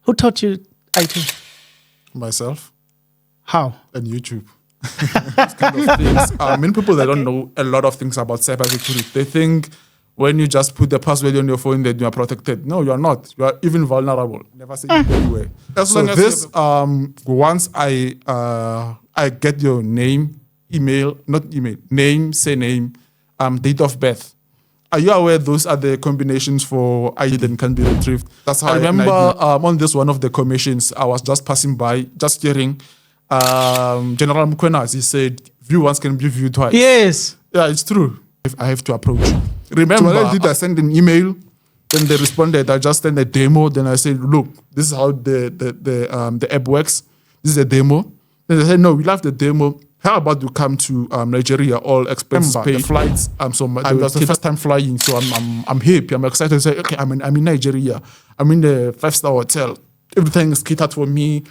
Who taught you IT? Myself How? and YouTube. Those kind of things. Many people that don't know a lot of things about cybersecurity. They think when you just put the password on your phone that you are protected. No, you are not. You are even vulnerable. Never say it anyway. So this, once I get your name, name, surname, date of birth. Are you aware those are the combinations for ID that can be retrieved? That's how I remember on this one of the commissions, I was just passing by, just hearing General Mukwenas, he said, view once can be viewed twice. Yes. Yeah, it's true. I have to approach. Remember, I sent an email, then they responded, I just sent a demo, then I said, look, this is how the app works. This is a demo. Then they said, no, we love the demo. How about you come to Nigeria, all expenses paid, the flights? So that's the first time flying, so I'm happy. I'm excited to say, okay, I'm in Nigeria. I'm in the 5-star hotel. Everything is catered for me.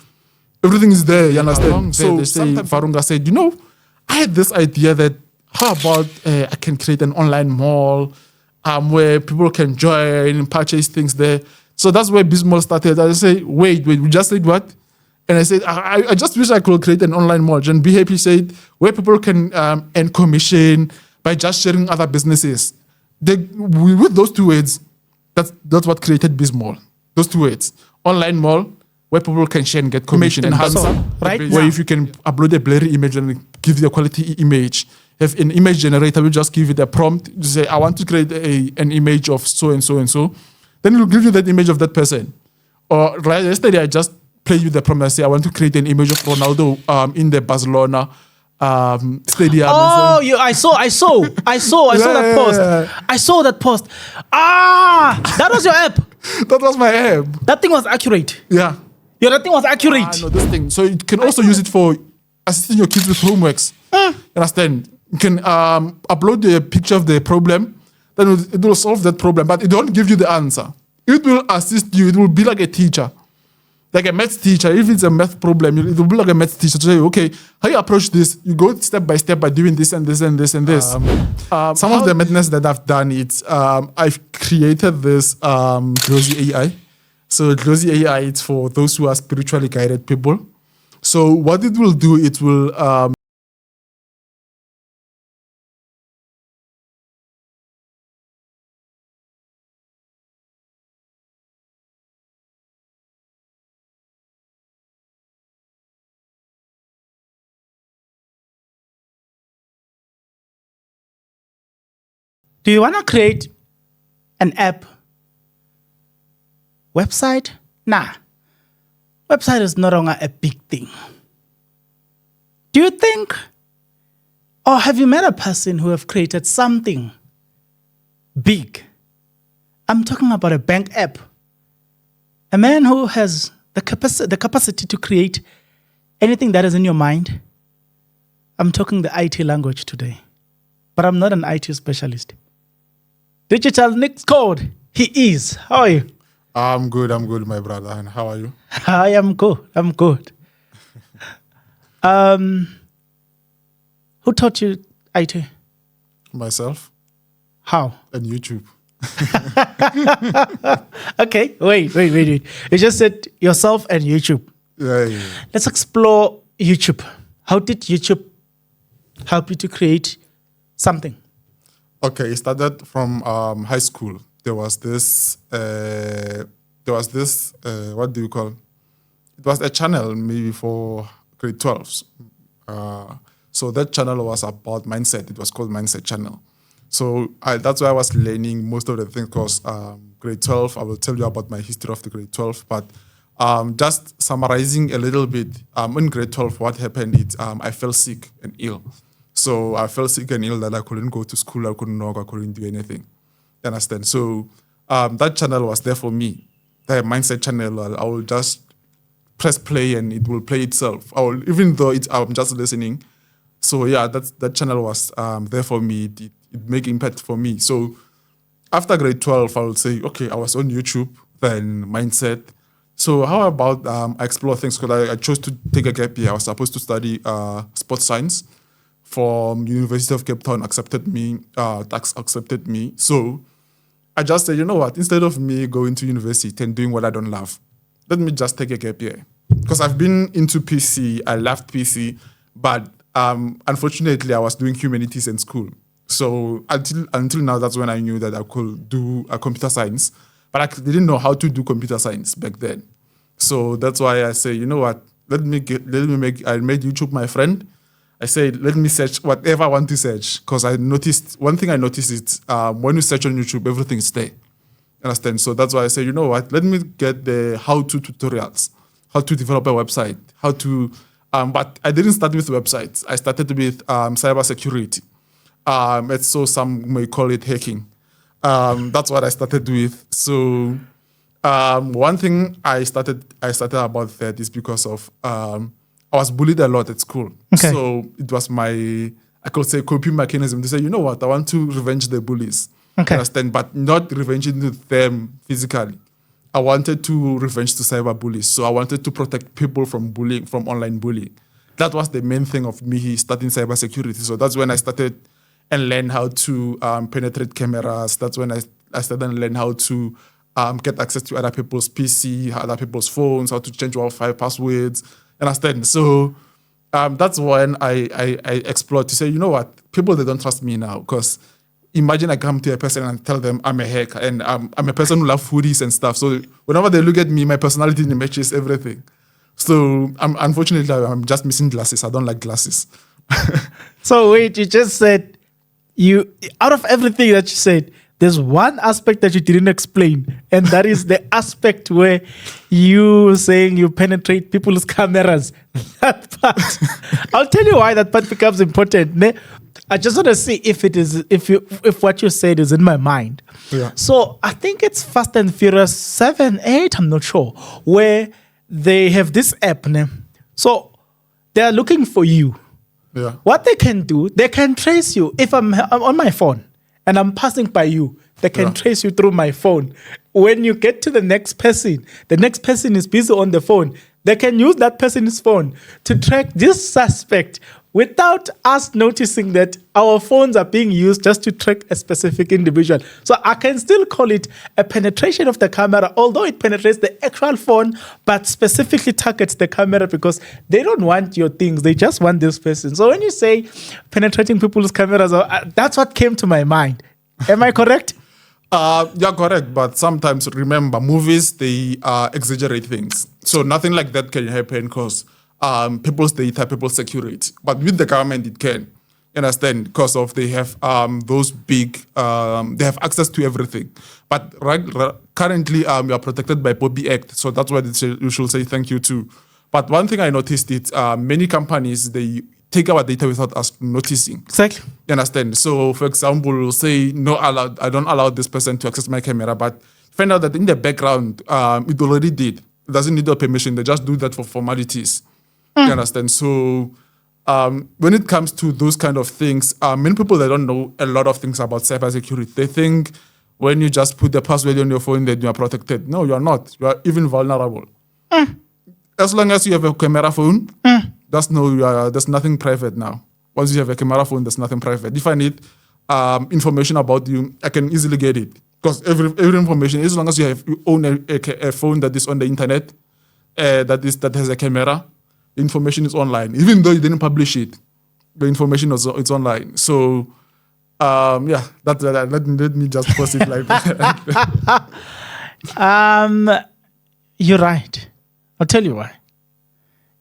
Everything is there, you understand? So sometimes Farunga said, I had this idea that how about I can create an online mall where people can join and purchase things there. So that's where Bismol started. I say, wait, we just said what? And I said, I just wish I could create an online mall. And Be Happy said, where people can earn commission by just sharing other businesses. With those two words, that's what created Bismall. Those two words. Online mall, where people can share and get commission. And right where if you can upload a blurry image and give you a quality image. Have an image generator, we just give it a prompt. You say, I want to create an image of so and so and so. Then it will give you that image of that person. Or yesterday, I just play you the prompt and say, I want to create an image of Ronaldo in the Barcelona stadium. Oh, I saw that post. I saw that post. That was your app. That was my app. That thing was accurate. Yeah. That thing was accurate. No, this thing. So you can also use it for assisting your kids with homeworks. You understand? You can upload a picture of the problem, then it will solve that problem, but it won't give you the answer. It will assist you. It will be like a teacher. Like a maths teacher, if it's a math problem, it will be like a maths teacher to say, okay, how you approach this? You go step by step by doing this and this and this and this. Some of the madness that I've done, I've created this Glossy AI. So Glossy AI, it's for those who are spiritually guided people. So what it will do, it will Do you want to create an app? Website? Nah. Website is no longer a big thing. Do you think, or have you met a person who have created something big? I'm talking about a bank app. A man who has the capacity to create anything that is in your mind. I'm talking the IT language today, but I'm not an IT specialist. Digital Nick's code. He is. How are you? I'm good, my brother. And how are you? I am good. Who taught you IT? Myself. How? And YouTube. Okay, wait. You just said yourself and YouTube. Yeah. Let's explore YouTube. How did YouTube help you to create something? Okay, it started from high school. There was this, what do you call it? It was a channel maybe for grade 12s. So that channel was about mindset. It was called Mindset Channel. So that's why I was learning most of the things because grade 12, I will tell you about my history of the grade 12. But just summarizing a little bit, in grade 12, what happened is I fell sick and ill. So I felt sick and ill that I couldn't go to school, I couldn't walk, I couldn't do anything. You understand? So that channel was there for me. The Mindset Channel, I will just press play and it will play itself. Even though I'm just listening. So yeah, that channel was there for me. It made impact for me. So after grade 12, I would say, okay, I was on YouTube, then Mindset. So how about I explore things? Because I chose to take a gap year. I was supposed to study sports science. From University of Cape Town accepted me, tax accepted me. So I just said, you know what, instead of me going to university and doing what I don't love, let me just take a gap year. Because I've been into PC, I left PC, but unfortunately I was doing humanities in school. So until now, that's when I knew that I could do computer science, but I didn't know how to do computer science back then. So that's why I say, you know what? I made YouTube my friend. I said, let me search whatever I want to search, because one thing I noticed is when you search on YouTube, everything is there. Understand? So that's why I say, you know what? Let me get the how-to tutorials, how to develop a website, how to. But I didn't start with websites. I started with cybersecurity. So some may call it hacking. That's what I started with. So one thing I started about that is because of I was bullied a lot at school. Okay. So it was I could say, coping mechanism to say, you know what, I want to revenge the bullies. Okay. Understand? But not revenging them physically. I wanted to revenge to cyber bullies. So I wanted to protect people from bullying, from online bullying. That was the main thing of me starting cybersecurity. So that's when I started and learn how to penetrate cameras. That's when I started and learn how to get access to other people's PC, other people's phones, how to change Wi-Fi passwords. Understand? So that's when I explored to say, you know what, people, they don't trust me now. Because imagine I come to a person and tell them I'm a hacker and I'm a person who loves foodies and stuff. So whenever they look at me, my personality matches everything. So unfortunately, I'm just missing glasses. I don't like glasses. So wait, you just said out of everything that you said, there's one aspect that you didn't explain, and that is the aspect where you saying you penetrate people's cameras. That part. I'll tell you why that part becomes important. Ne? I just want to see if what you said is in my mind. Yeah. So I think it's Fast and Furious 7, 8, I'm not sure, where they have this app. Ne? So they are looking for you. Yeah. What they can do, they can trace you. If I'm on my phone and I'm passing by you, they can trace you through my phone. When you get to the next person is busy on the phone. They can use that person's phone to track this suspect without us noticing that our phones are being used just to track a specific individual. So I can still call it a penetration of the camera, although it penetrates the actual phone, but specifically targets the camera because they don't want your things. They just want this person. So when you say penetrating people's cameras, that's what came to my mind. Am I correct? Yeah, correct. But sometimes, remember, movies, they exaggerate things. So nothing like that can happen because people's data, people's security. But with the government, it can. You understand? Because of they have those big, they have access to everything. But currently, we are protected by POPI Act. So that's why you should say thank you to. But one thing I noticed is many companies, they take our data without us noticing. Exactly. You understand? So, for example, we'll say, no, I don't allow this person to access my camera, but find out that in the background, it already did. It doesn't need your permission. They just do that for formalities. You understand? So, when it comes to those kind of things, many people, they don't know a lot of things about cybersecurity. They think when you just put the password on your phone, that you are protected. No, you are not. You are even vulnerable. As long as you have a camera phone, there's nothing private now. Once you have a camera phone, there's nothing private. If I need information about you, I can easily get it. Because every information, as long as you own a phone that is on the internet, that has a camera, information is online. Even though you didn't publish it, the information it's online. So, let me just post it like that. You're right. I'll tell you why.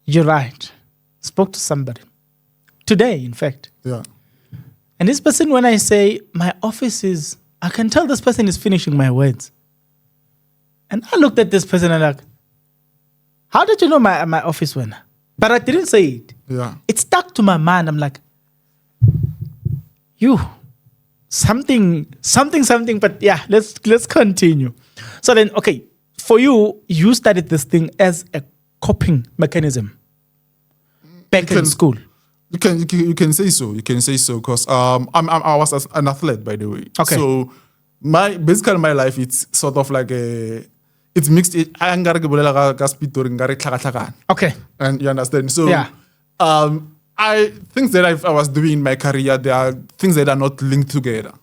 You're right. Spoke to somebody today, in fact. Yeah. And this person, when I say my office is, I can tell this person is finishing my words. And I looked at this person and like, how did you know my office went? But I didn't say it. Yeah. It stuck to my mind. I'm like, something. But yeah, let's continue. So then, okay, for you started this thing as a coping mechanism back in school. You can say so. You can say so because I was an athlete, by the way. Okay. So my life, it's sort of like it's mixed. Okay. And you understand. So yeah. Things that I was doing in my career, there are things that are not linked together.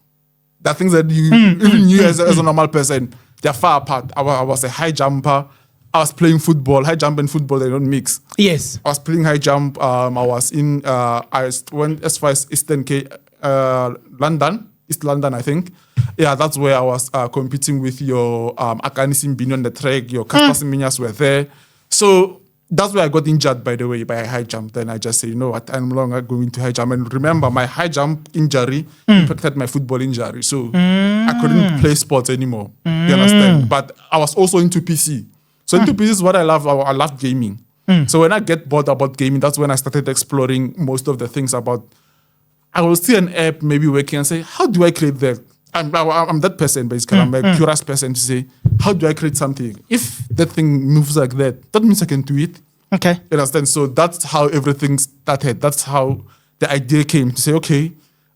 There are things that even you as a normal person, they're far apart. I was a high jumper. I was playing football. High jump and football, they don't mix. Yes. I was playing high jump. I went as far as Eastern London, East London, I think. Yeah, that's where I was competing with your Akani Simbini on the track. Your Casper Siminyas were there. So that's where I got injured, by the way, by a high jump. Then I just say, you know what, I'm no longer going to high jump. And remember, my high jump injury impacted my football injury. So I couldn't play sports anymore. You understand? But I was also into PC. So into PC is what I love. I love gaming. So when I get bored about gaming, that's when I started exploring most of the things about. I will see an app maybe working and say, how do I create that? I'm that person, basically. I'm a curious person to say, how do I create something? If that thing moves like that, that means I can do it. Okay. You understand? So that's how everything started. That's how the idea came to say, okay,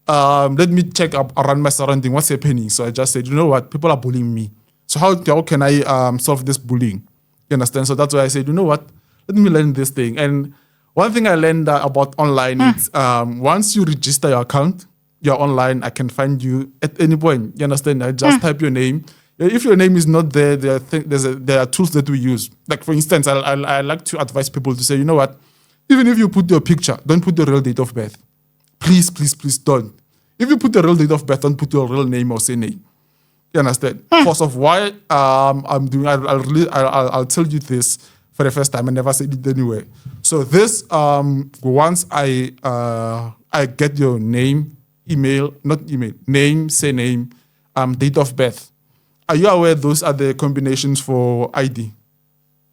let me check up around my surrounding, what's happening. So I just said, you know what, people are bullying me. So how can I solve this bullying? You understand? So that's why I said, you know what, let me learn this thing. And one thing I learned about online is once you register your account, you're online, I can find you at any point. You understand? I just type your name. If your name is not there, there are tools that we use. Like, for instance, I like to advise people to say, you know what, even if you put your picture, don't put the real date of birth. Please, please, please don't. If you put the real date of birth, don't put your real name or surname. You understand? Because of why I'm doing, I'll tell you this for the first time. I never said it anywhere. So this, once I get your name, name, surname, date of birth. Are you aware those are the combinations for ID?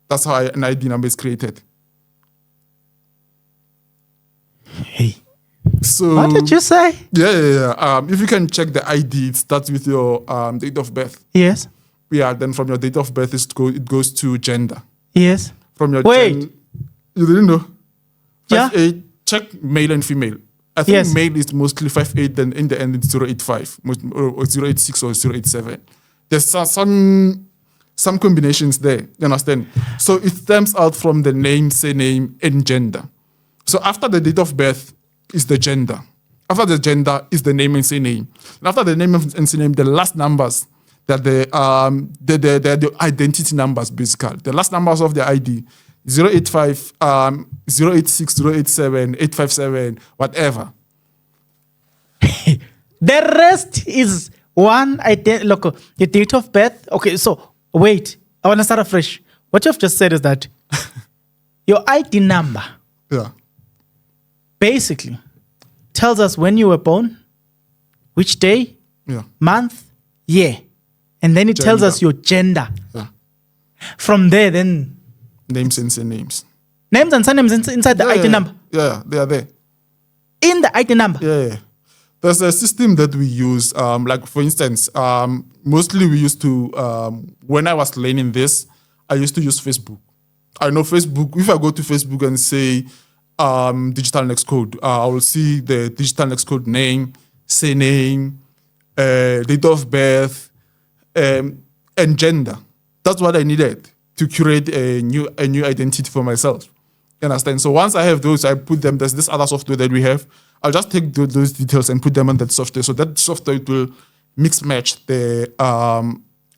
That's how an ID number is created. Hey. So What did you say? Yeah. If you can check the ID, it starts with your date of birth. Yes. Yeah, then from your date of birth, it goes to gender. Yes. From your Wait. You didn't know? Yeah. 5'8", check male and female. I think Yes. male is mostly 5'8", then in the end it's 0.85 or 0.86 or 0.87. There's some combinations there, you understand? So it stems out from the name, surname, and gender. So after the date of birth is the gender. After the gender is the name and surname. And after the name and surname, the last numbers, that the identity numbers, basically. The last numbers of the ID, 085, 086, 087, 857, whatever. The rest is one look, your date of birth. Okay, so wait, I want to start afresh. What you've just said is that your ID number Yeah. basically tells us when you were born, which day, Yeah. month, year, and then it tells Gender. us your gender. Yeah. From there, then Names and surnames. names and surnames inside the ID number. Yeah, they are there. In the ID number. Yeah. There's a system that we use, like for instance, mostly we used to, when I was learning this, I used to use Facebook. I know Facebook, if I go to Facebook and say digital next code, I will see the digital next code name, surname, date of birth, and gender. That's what I needed to create a new identity for myself. You understand? So once I have those, I put them, there's this other software that we have. I'll just take those details and put them on that software. So that software will mix match the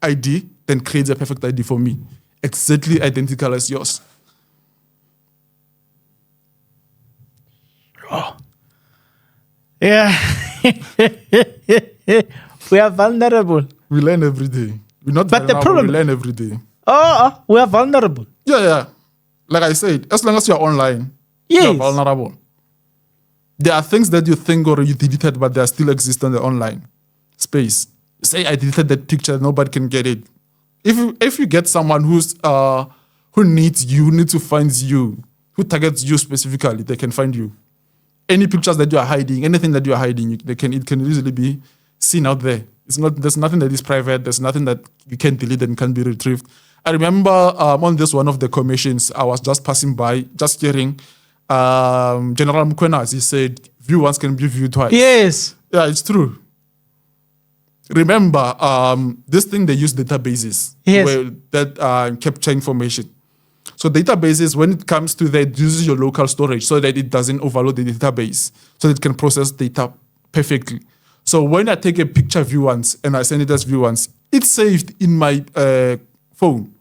ID, then creates a perfect ID for me. Exactly identical as yours. Oh. Yeah. We are vulnerable. We learn every day. We're not But the vulnerable, problem- we learn every day. Oh, we are vulnerable. Yeah. Like I said, as long as you're online, Yes. you're vulnerable. There are things that you think or you deleted, but they still exist on the online space. Say I deleted that picture, nobody can get it. If you get someone who needs you, who needs to find you, who targets you specifically, they can find you. Any pictures that you are hiding, anything that you are hiding, it can easily be seen out there. There's nothing that is private. There's nothing that you can delete and can be retrieved. I remember on this one of the commissions, I was just passing by, just hearing General Mukwena, as he said, view once can be viewed twice. Yes. Yeah, it's true. Remember, this thing, they use databases Yes. where that capture information. So databases, when it comes to that, it uses your local storage so that it doesn't overload the database, so that it can process data perfectly. So when I take a picture view once and I send it as view once, it's saved in my phone.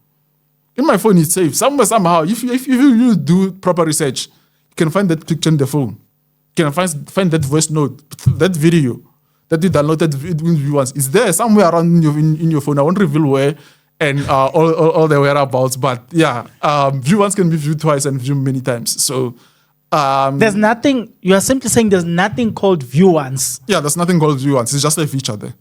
In my phone, it's safe. Somewhere, somehow, if you do proper research, you can find that picture in the phone. You can find that voice note, that video that you downloaded in view once. It's there somewhere around in your phone. I won't reveal where and all the whereabouts. But yeah, view once can be viewed twice and viewed many times. So there's nothing. You are simply saying there's nothing called view once. Yeah, there's nothing called view once. It's just a feature there.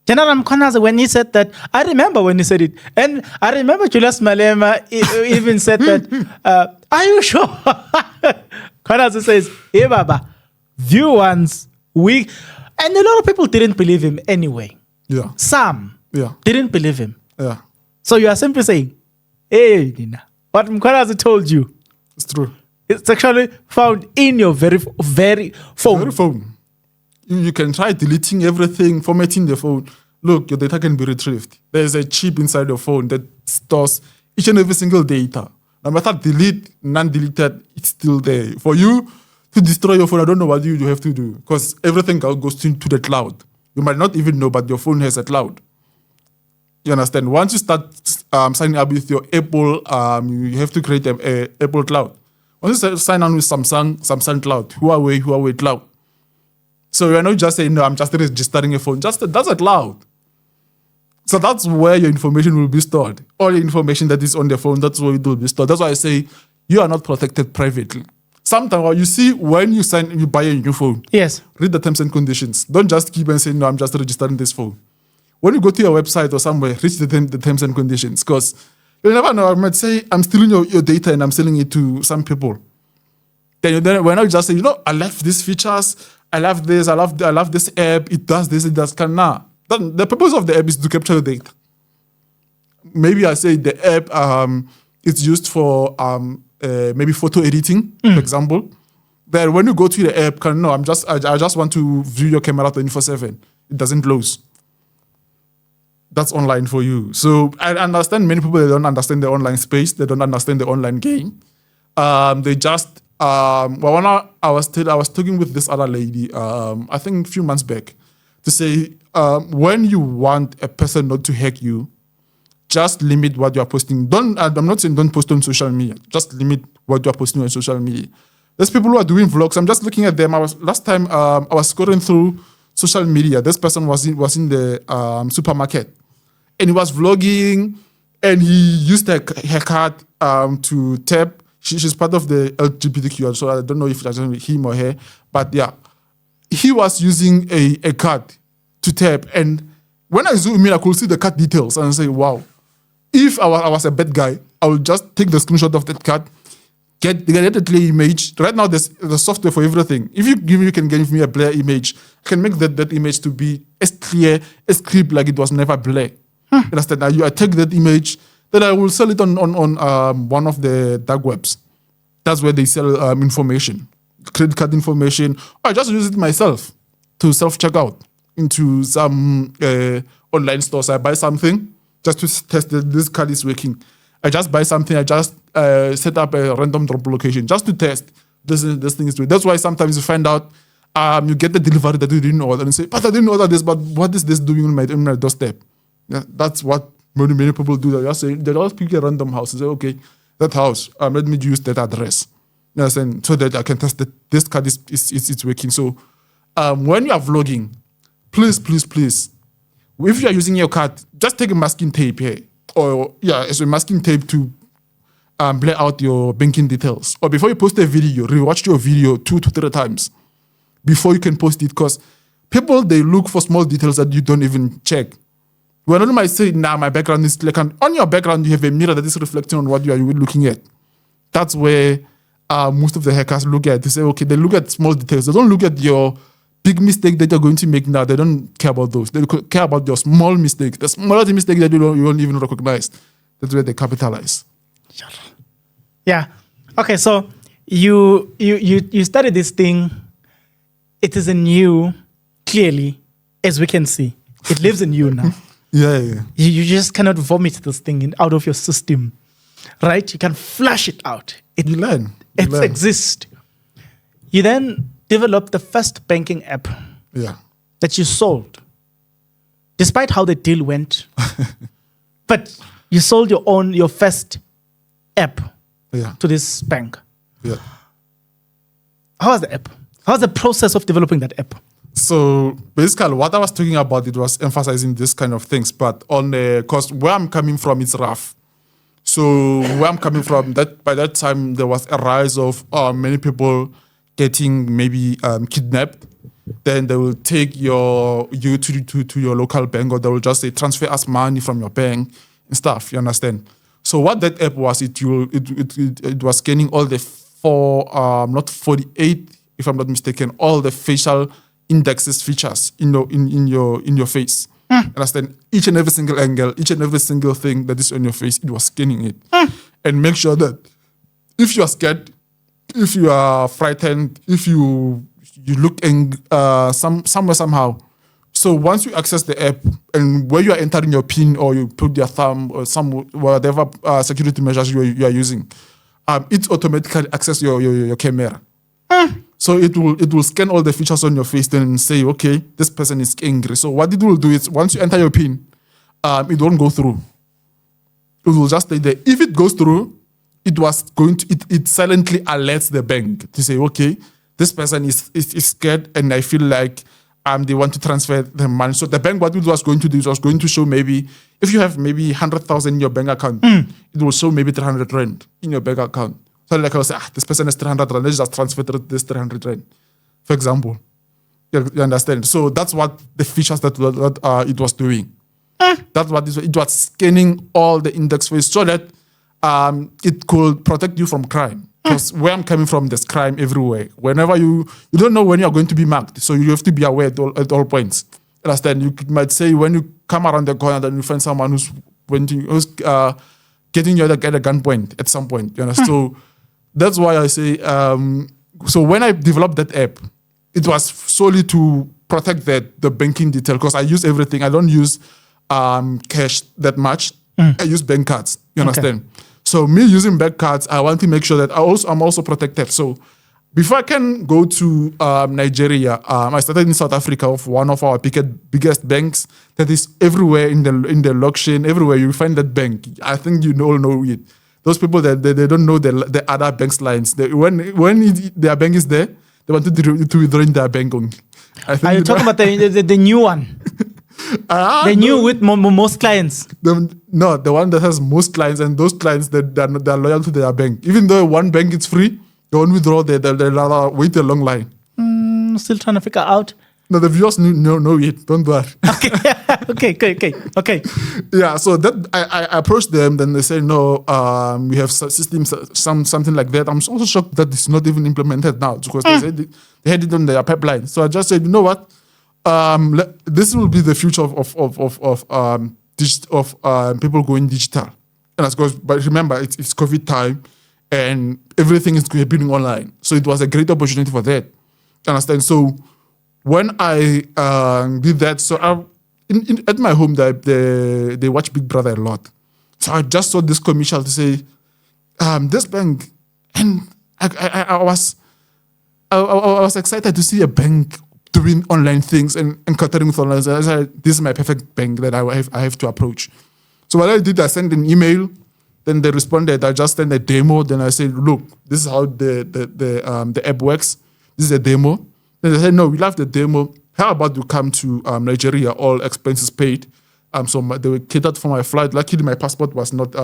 General Mkhonazi, when he said that, I remember when he said it. And I remember Julius Malema even said that, are you sure? Mkhonazi says, hey, Baba, view once, week. And a lot of people didn't believe him anyway. Yeah. Some didn't believe him. Yeah. So you are simply saying, hey, Nina, what Mkhonazi told you. It's true. It's actually found in your very phone. Very phone. You can try deleting everything, formatting the phone. Look, your data can be retrieved. There's a chip inside your phone that stores each and every single data. No matter delete, non-deleted, it's still there. For you to destroy your phone, I don't know what you have to do because everything goes into the cloud. You might not even know, but your phone has a cloud. You understand? Once you start signing up with your Apple, you have to create a Apple cloud. Once you sign on with Samsung cloud, Huawei cloud. So you're not just saying, no, I'm just registering a phone. That's a cloud. So that's where your information will be stored. All the information that is on the phone, that's where it will be stored. That's why I say you are not protected privately. Sometimes you see when you buy a new phone. Yes. Read the terms and conditions. Don't just keep and say, no, I'm just registering this phone. When you go to your website or somewhere, read the terms and conditions. Because you'll never know. I might say, I'm stealing your data and I'm selling it to some people. Then when I just say, I love these features, I love this, I love this app, it does this, it does that. Nah. The purpose of the app is to capture the data. Maybe I say the app is used for maybe photo editing, for example. Then when you go to the app, I just want to view your camera 24/7. It doesn't close. That's online for you. So I understand many people, they don't understand the online space, they don't understand the online game. They just when I was talking with this other lady, I think a few months back, to say when you want a person not to hack you, just limit what you are posting. I'm not saying don't post on social media. Just limit what you are posting on social media. There's people who are doing vlogs. I'm just looking at them. Last time I was scrolling through social media. This person was in the supermarket, and he was vlogging, and he used her card to tap. She's part of the LGBTQ, so I don't know if that's him or her, but yeah, he was using a card to tap, and when I zoom in, I could see the card details, and I say, wow, if I was a bad guy, I would just take the screenshot of that card, get a clear image. Right now, there's the software for everything. If you can give me a blur image, I can make that image to be as clear, as crisp, like it was never blur. Understand? I take that image, then I will sell it on one of the dark webs. That's where they sell information, credit card information. Or I just use it myself to self-checkout into some online stores. I buy something just to test that this card is working. I just buy something. I just set up a random drop location just to test this thing is doing. That's why sometimes you find out you get the delivery that you didn't order and say, but I didn't order this, but what is this doing on my doorstep? Yeah, that's what many people do. They just pick a random house and say, okay, that house, let me use that address. Yes, and so that I can test that this card is working. So when you are vlogging, please, if you are using your card, just take a masking tape here. Or it's a masking tape to blur out your banking details. Or before you post a video, rewatch your video 2 to 3 times before you can post it. Because people, they look for small details that you don't even check. When one might say, my background is like, on your background, you have a mirror that is reflecting on what you are looking at. That's where most of the hackers look at. They say, okay, they look at small details. They don't look at your big mistake that you're going to make now. They don't care about those. They care about your small mistake. The smaller mistake that you don't even recognize. That's where they capitalize. Yeah. Okay, so you started this thing. It is in you, clearly, as we can see. It lives in you now. Yeah. You just cannot vomit this thing out of your system, right? You can flush it out. You learn. It exists. You then developed the first banking app that you sold, despite how the deal went. But you sold your first app Yeah. to this bank. Yeah. How was the app? How was the process of developing that app? So basically, what I was talking about, it was emphasizing this kind of things. But on the because where I'm coming from, it's rough. So where I'm coming from, that by that time there was a rise of many people getting maybe kidnapped. Then they will take you to your local bank, or they will just say transfer us money from your bank and stuff. You understand? So what that app was, it was scanning all the not 48, if I'm not mistaken, all the facial indexes features in your face. Understand? Each and every single angle, each and every single thing that is on your face, it was scanning it. And make sure that if you are scared, if you are frightened, if you look somewhere somehow. So once you access the app and where you are entering your PIN, or you put your thumb or whatever security measures you are using, it automatically access your camera. So it will scan all the features on your face, then say, okay, this person is angry. So what it will do is, once you enter your PIN, it won't go through. It will just stay there. If it goes through, it silently alerts the bank to say, okay, this person is scared, and I feel like they want to transfer the money. So the bank, what it was going to do, it was going to show, maybe if you have maybe 100,000 in your bank account, it will show maybe 300 rand in your bank account. So like I was say, this person has 300 rand, let's just transfer this 300 rand, for example. You understand? So that's what the features that it was doing. That's what it was scanning all the index face, so that it could protect you from crime. Because where I'm coming from, there's crime everywhere. Whenever you don't know when you're going to be marked, so you have to be aware at all points. Understand? You might say, when you come around the corner, then you find someone who's getting you at a gunpoint at some point. You know? So that's why I say, so when I developed that app, it was solely to protect the banking detail, because I use everything. I don't use cash that much. I use bank cards. You understand? Okay. So me using bank cards, I want to make sure that I'm also protected. So before I can go to Nigeria, I started in South Africa with one of our biggest banks that is everywhere in the blockchain. Everywhere you find that bank, I think you all know it. Those people that they don't know the other banks lines. When their bank is there, they want to withdraw in their bank only. Are you talking about the new one? The new with most clients. No, the one that has most clients, and those clients that are loyal to their bank. Even though one bank is free, they won't withdraw. They wait a long line. Still trying to figure out. No, the viewers know it. Don't worry. Okay. Yeah, so that I approached them. Then they say, no, we have systems, something like that. I'm also shocked that it's not even implemented now, because they said they had it on their pipeline. So I just said, you know what? This will be the future of people going digital. And but remember, it's COVID time, and everything is happening online. So it was a great opportunity for that. Understand? So when I did that, so at my home, they watch Big Brother a lot. So I just saw this commercial to say, this bank, and I was excited to see a bank doing online things and catering with online. So I said, this is my perfect bank that I have to approach. So what I did, I sent an email. Then they responded. I just sent a demo. Then I said, look, this is how the app works. This is a demo. Then they said, no, we love the demo. How about you come to Nigeria, all expenses paid? So they were catered for my flight. Luckily, my passport was not.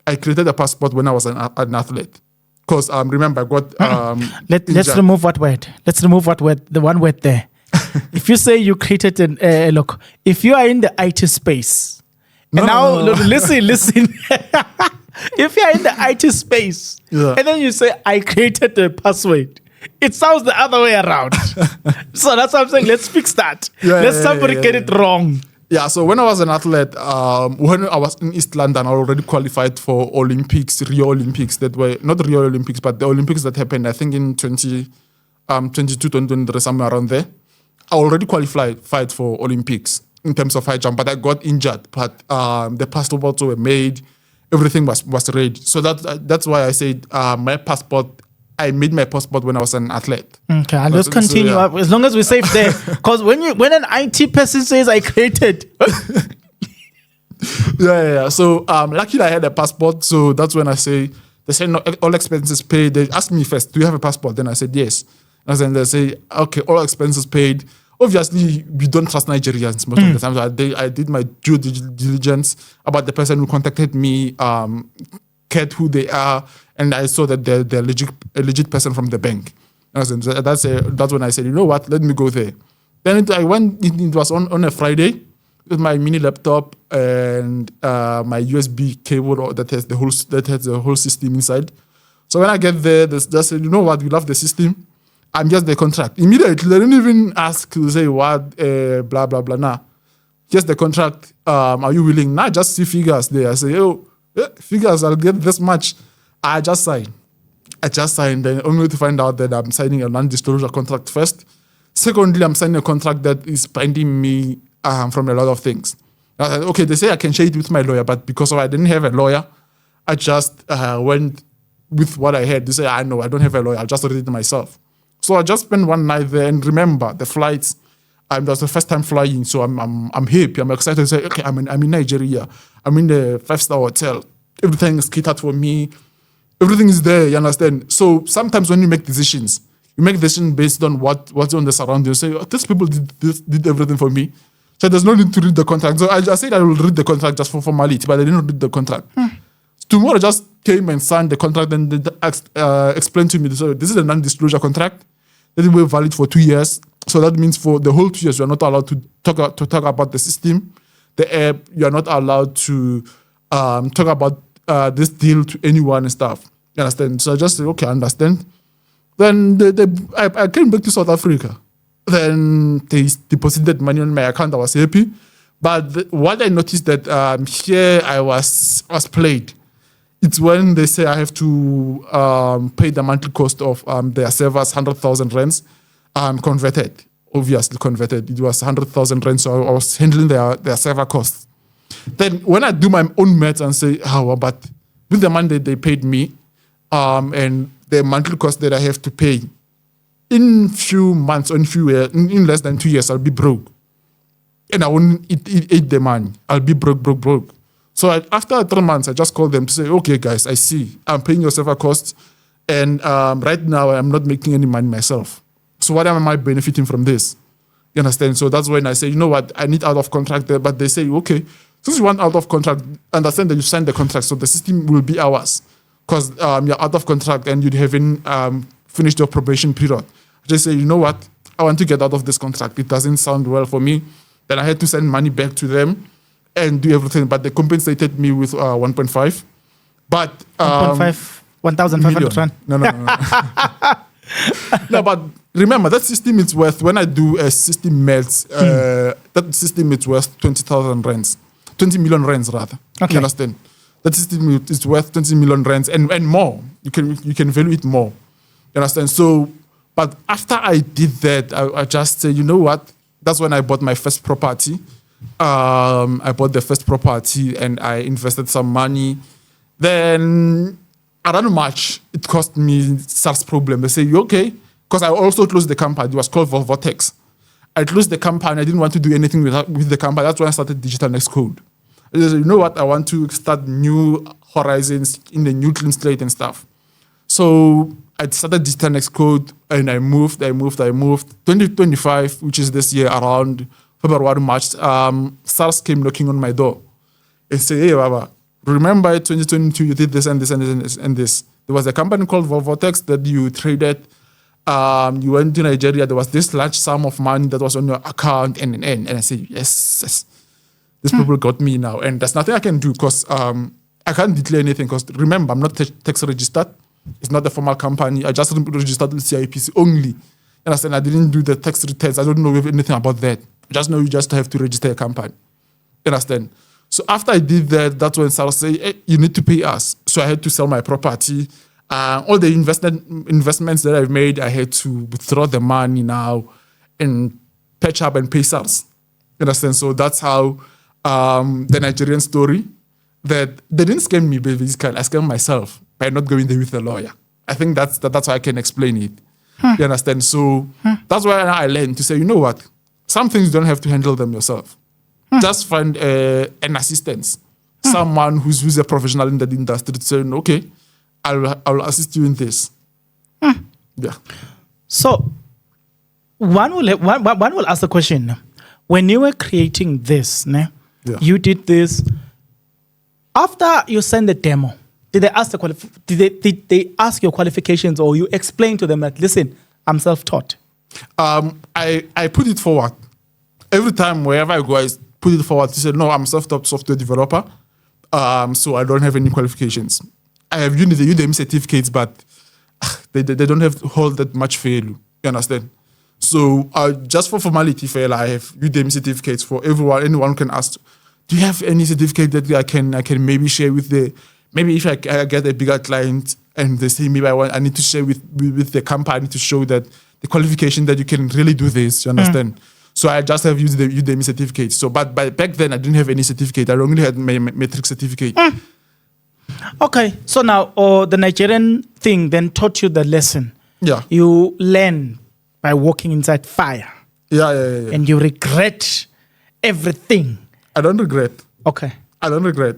I created a passport when I was an athlete. Because remember, I got. Let's remove what word. Let's remove what word. The one word there. If you say you created look, if you are in the IT space, listen. If you are in the IT space, and then you say I created the password, it sounds the other way around. So that's what I'm saying. Let's fix that. Somebody get it wrong. Yeah, so when I was an athlete, when I was in East London, I already qualified for Olympics, Rio Olympics, that were not Rio Olympics, but the Olympics that happened, I think in 2022, 2023, somewhere around there. I already qualified for Olympics in terms of high jump, but I got injured. But the passports were made, everything was ready. So that's why I said my passport. I made my passport when I was an athlete. Okay, I'll just continue up as long as we're safe there. Because when an IT person says I created, Yeah. So luckily I had a passport. So that's when they say no, all expenses paid. They asked me first, do you have a passport? Then I said yes. And then they say, okay, all expenses paid. Obviously, we don't trust Nigerians most of the time. So I did my due diligence about the person who contacted me, cared who they are, and I saw that they're a legit person from the bank. And that's when I said, you know what, let me go there. Then I went, it was on a Friday with my mini laptop and my USB cable that has the whole system inside. So when I get there, they just said, you know what, we love the system. I'm just the contract. Immediately, they didn't even ask to say what, blah, blah, blah. Nah. Just the contract. Are you willing? Nah, just see figures there. I say, figures, I'll get this much. I just signed. Then only to find out that I'm signing a non-disclosure contract first. Secondly, I'm signing a contract that is binding me from a lot of things. Okay, they say I can share it with my lawyer, but because I didn't have a lawyer, I just went with what I had. They say, I know, I don't have a lawyer. I'll just read it myself. So I just spent one night there, and remember the flights. That was the first time flying, so I'm happy. I'm excited to say, okay, I'm in Nigeria. I'm in the 5-star hotel. Everything is catered for me. Everything is there. You understand? So sometimes when you make decisions based on what's on the surroundings. You say, these people did everything for me. So there's no need to read the contract. So I said I will read the contract just for formality, but I didn't read the contract. Tomorrow I just came and signed the contract and they explained to me, so this is a non-disclosure contract that will be valid for 2 years. So that means for the whole 2 years, you are not allowed to talk about the system, the app. You are not allowed to talk about this deal to anyone and stuff. You understand? So I just said, okay, I understand. Then I came back to South Africa. Then they deposited money on my account. I was happy. But what I noticed that here I was played. It's when they say I have to pay the monthly cost of their servers, 100,000 rands, converted. Obviously converted. It was 100,000 rands, so I was handling their server costs. Then when I do my own maths and say, but with the money that they paid me and the monthly cost that I have to pay, in few months or in less than 2 years, I'll be broke. And I won't eat the money. I'll be broke. So after 3 months, I just called them to say, okay, guys, I see. I'm paying your server costs. And right now, I'm not making any money myself. So what am I benefiting from this? You understand? So that's when I say, you know what, I need out of contract there. But they say, okay, since you want out of contract, understand that you signed the contract. So the system will be ours. Because you're out of contract and you haven't finished your probation period. I just say, you know what, I want to get out of this contract. It doesn't sound well for me. Then I had to send money back to them and do everything. But they compensated me with 1.5. But 1,500 rand. No. No, but remember, that system is worth, when I do a system maths, that system is worth 20,000 rands. 20 million rands, rather. Okay. You understand? That system is worth 20 million rands and more. You can value it more. You understand? So, but after I did that, I just said, you know what? That's when I bought my first property. I bought the first property and I invested some money. Then around March, it cost me SARS problem. They say, you okay? Because I also closed the company. It was called Vortex. I closed the company. I didn't want to do anything with the company. That's when I started Digital Next Code. I said, you know what? I want to start new horizons in the new clean slate and stuff. So I started Digital Next Code and I moved. 2025, which is this year, around February, March, SARS came knocking on my door and said, hey, Baba, remember 2022, you did this and this and this and this. There was a company called Vortex that you traded. You went to Nigeria. There was this large sum of money that was on your account. And I said, yes. These people got me now. And there's nothing I can do because I can't declare anything. Because remember, I'm not tax registered. It's not a formal company. I just registered with CIPC only. You understand? I didn't do the tax returns. I don't know anything about that. I just know you just have to register a company. You understand? So after I did that, that's when SARS said, hey, you need to pay us. So I had to sell my property. All the investments that I've made, I had to withdraw the money now and patch up and pay SARS. You understand? So that's how the Nigerian story, that they didn't scam me, basically. I scammed myself by not going there with a lawyer. I think that's how I can explain it. You understand? So that's why I learned to say, you know what? Some things you don't have to handle them yourself. Just find an assistant, someone who's a professional in that industry to say, okay, I'll assist you in this. Yeah. So one will ask the question, when you were creating this, you did this after you sent the demo. Did they ask did they ask your qualifications, or you explain to them that, listen, I'm self-taught? I put it forward. Every time wherever I go, I put it forward to say, no, I'm self-taught software developer. So I don't have any qualifications. I have Udemy certificates, but they don't have to hold that much value. You understand? So just for formality, I have Udemy certificates for everyone. Anyone can ask, do you have any certificate that I can maybe share with maybe if I get a bigger client and they say maybe I need to share with the company to show that the qualification that you can really do this. You understand? So I just have used the Udemy certificate. So, but back then I didn't have any certificate. I only had my metric certificate. Okay, so now the Nigerian thing then taught you the lesson. Yeah. You learn by walking inside fire. Yeah. And you regret everything. I don't regret. Okay. I don't regret.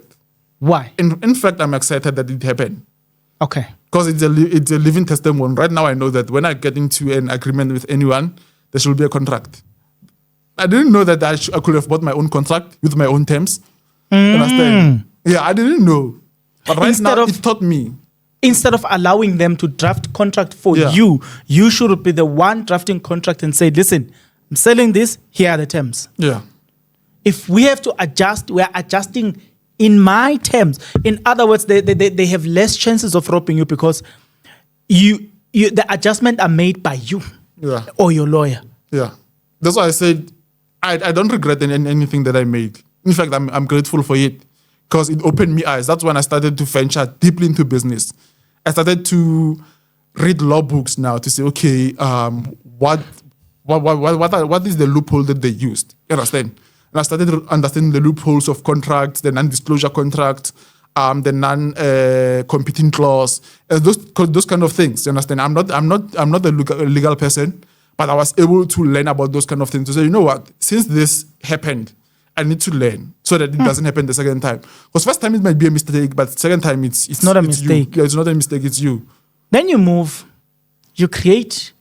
Why? In fact, I'm excited that it happened. Okay. Because it's a living testimony. Right now, I know that when I get into an agreement with anyone, there should be a contract. I didn't know that I could have bought my own contract with my own terms. Understand? Yeah, I didn't know. But right now, it taught me. Instead of allowing them to draft contract for you, you should be the one drafting contract and say, listen, I'm selling this, here are the terms. Yeah. If we have to adjust, we're adjusting in my terms. In other words, they have less chances of robbing you because the adjustment are made by you or your lawyer. Yeah. That's why I said I don't regret anything that I made. In fact, I'm grateful for it because it opened me eyes. That's when I started to venture deeply into business. I started to read law books now to say, okay, what is the loophole that they used? You understand? And I started understanding the loopholes of contracts, the non-disclosure contracts, the non-competing clause, those kind of things. You understand? I'm not a legal person, but I was able to learn about those kind of things to say, you know what? Since this happened, I need to learn so that it doesn't happen the second time. Because first time it might be a mistake, but second time it's not a mistake. Yeah, it's not a mistake. It's you. Then you move, you create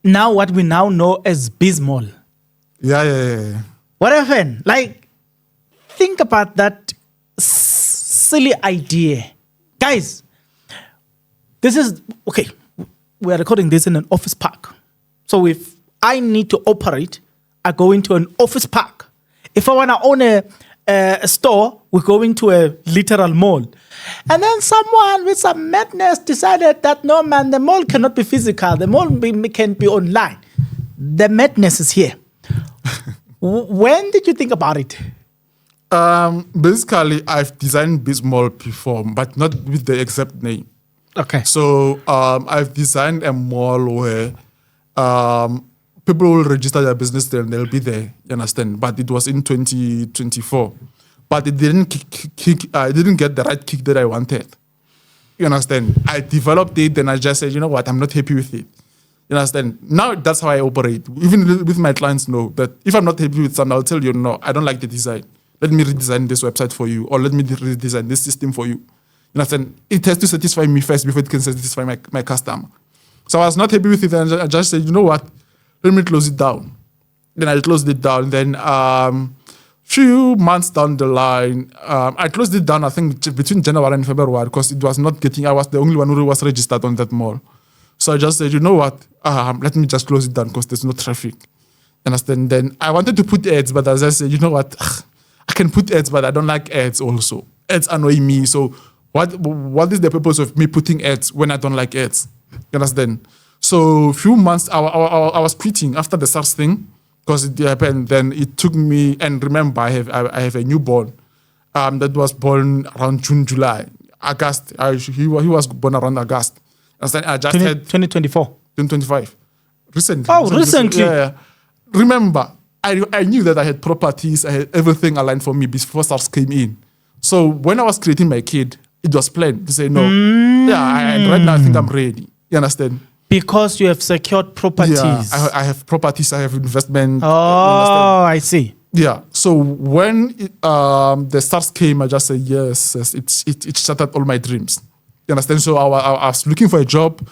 now what we now know as Bismol. Yeah. What happened? Like, think about that silly idea. Guys, this is, okay, we are recording this in an office park. So if I need to operate, I go into an office park. If I want to own a store, we go into a literal mall. And then someone with some madness decided that, no, man, the mall cannot be physical. The mall can be online. The madness is here. When did you think about it? Basically, I've designed Bismol before, but not with the exact name. Okay. So I've designed a mall where people will register their business there and they'll be there. You understand? But it was in 2024. But it didn't I didn't get the right kick that I wanted. You understand? I developed it and I just said, you know what? I'm not happy with it. You understand? Now that's how I operate. Even with my clients know that if I'm not happy with something, I'll tell you, no, I don't like the design. Let me redesign this website for you, or let me redesign this system for you. You understand? It has to satisfy me first before it can satisfy my customer. So I was not happy with it, and I just said, you know what? Let me close it down. Then I closed it down. Then few months down the line, I closed it down, I think, between January and February, because it was not getting, I was the only one who was registered on that mall. So I just said, you know what? Let me just close it down because there's no traffic. Understand? Then I wanted to put ads, but as I said, you know what? I can put ads, but I don't like ads also. Ads annoy me. So what is the purpose of me putting ads when I don't like ads? You understand? So a few months, I was quitting after the SARS thing because it happened. Then it took me, and remember, I have a newborn that was born around June, July, August. He was born around August. I just had 2024. 2025. Recently. Oh, recently. Yeah. Remember, I knew that I had properties, I had everything aligned for me before SARS came in. So when I was creating my kid, it was planned to say no. Yeah, and right now I think I'm ready. You understand? Because you have secured properties. Yeah, I have properties, I have investment. Oh, I see. Yeah. So when the stars came, I just said yes. It shattered all my dreams. You understand? So I was looking for a job,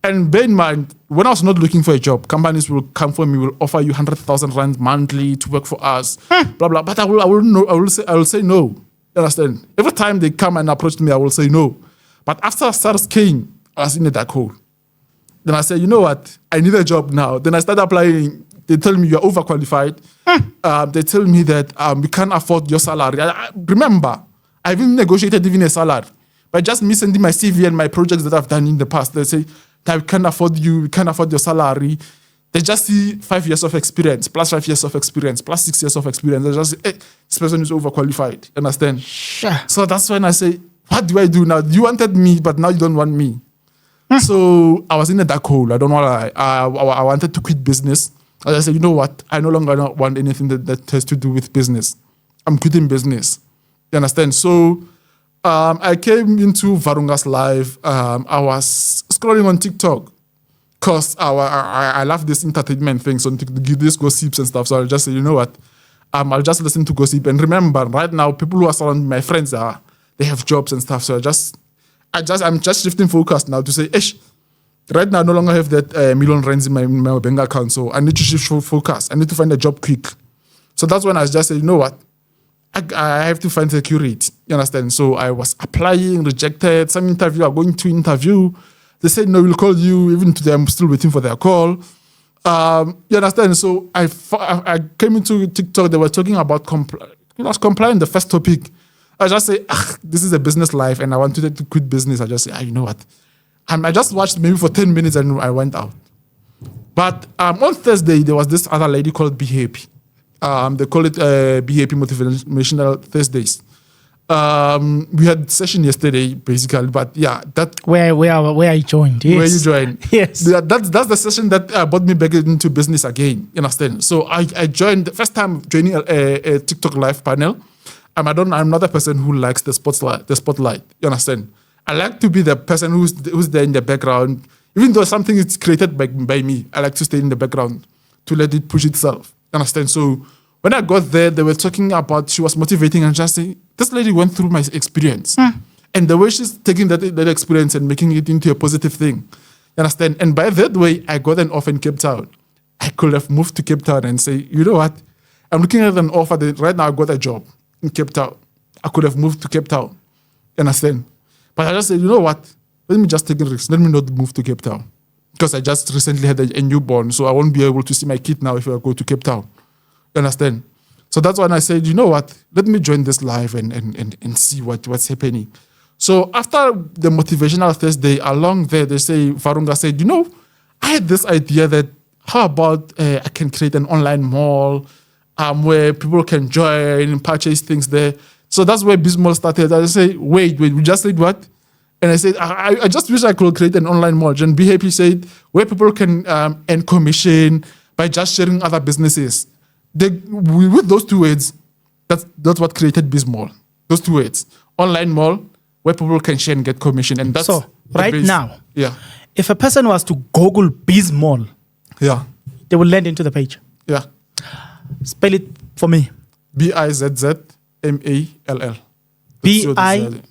and bear in mind, when I was not looking for a job, companies will come for me, will offer you 100,000 rand monthly to work for us, blah blah. But I will say no. You understand? Every time they come and approach me, I will say no. But after stars came, I was in a dark hole. Then I said, you know what? I need a job now. Then I started applying. They tell me you're overqualified. They tell me that we can't afford your salary. Remember, I even negotiated even a salary. By just me sending my CV and my projects that I've done in the past, they say that we can't afford you, we can't afford your salary. They just see 5 years of experience, plus 5 years of experience, plus 6 years of experience. They just say, hey, this person is overqualified. Understand? Sure. So that's when I say, what do I do now? You wanted me, but now you don't want me. So I was in a dark hole. I don't know why. I wanted to quit business. I said, you know what? I no longer want anything that has to do with business. I'm quitting business. You understand? So I came into Varunga's live. I was scrolling on TikTok because I love this entertainment things on TikTok, these gossips and stuff. So I'll just say, you know what? I'll just listen to gossip. And remember, right now, people who are surrounding my friends they have jobs and stuff. So I'm just shifting focus now to say, Ish, right now I no longer have that million rands in my bank account. So I need to shift focus. I need to find a job quick. So that's when I just said, you know what? I have to find security. You understand? So I was applying, rejected. Some interview, I'm going to interview. They said, no, we'll call you. Even today, I'm still waiting for their call. You understand? So I came into TikTok. They were talking about compliance, the first topic. I just say, this is a business life and I wanted to quit business. I just say, you know what? I just watched maybe for 10 minutes and I went out. But on Thursday, there was this other lady called Be Happy. They call it Be Happy Motivational Thursdays. We had session yesterday, basically, but yeah, that where I joined. Yes. Where you joined. Yes. That's the session that brought me back into business again. You understand? So I joined the first time joining a TikTok live panel. I'm not a person who likes the spotlight. You understand? I like to be the person who's there in the background. Even though something is created by me, I like to stay in the background to let it push itself. You understand? So when I got there, they were talking about, she was motivating and just saying, this lady went through my experience. And the way she's taking that experience and making it into a positive thing. You understand? And by that way, I got an offer in Cape Town. I could have moved to Cape Town and say, you know what? I'm looking at an offer that right now I got a job in Cape Town. I could have moved to Cape Town. You understand? But I just said, you know what? Let me just take a risk. Let me not move to Cape Town. Because I just recently had a newborn, so I won't be able to see my kid now if I go to Cape Town. You understand? So that's when I said, you know what? Let me join this live and see what's happening. So after the Motivational Thursday, along there, they say, Varunga said, you know, I had this idea that how about I can create an online mall where people can join and purchase things there. So that's where Bizmall started. I say, wait, we just said what? And I said, I just wish I could create an online mall. And Be Happy said, where people can earn commission by just sharing other businesses. With those two words, that's what created Bizmall. Those two words. Online mall, where people can share and get commission. And that's so right now, yeah. If a person was to Google Bizmall, yeah, they will land into the page. Yeah. Spell it for me. Bizzmall. Bizzmall.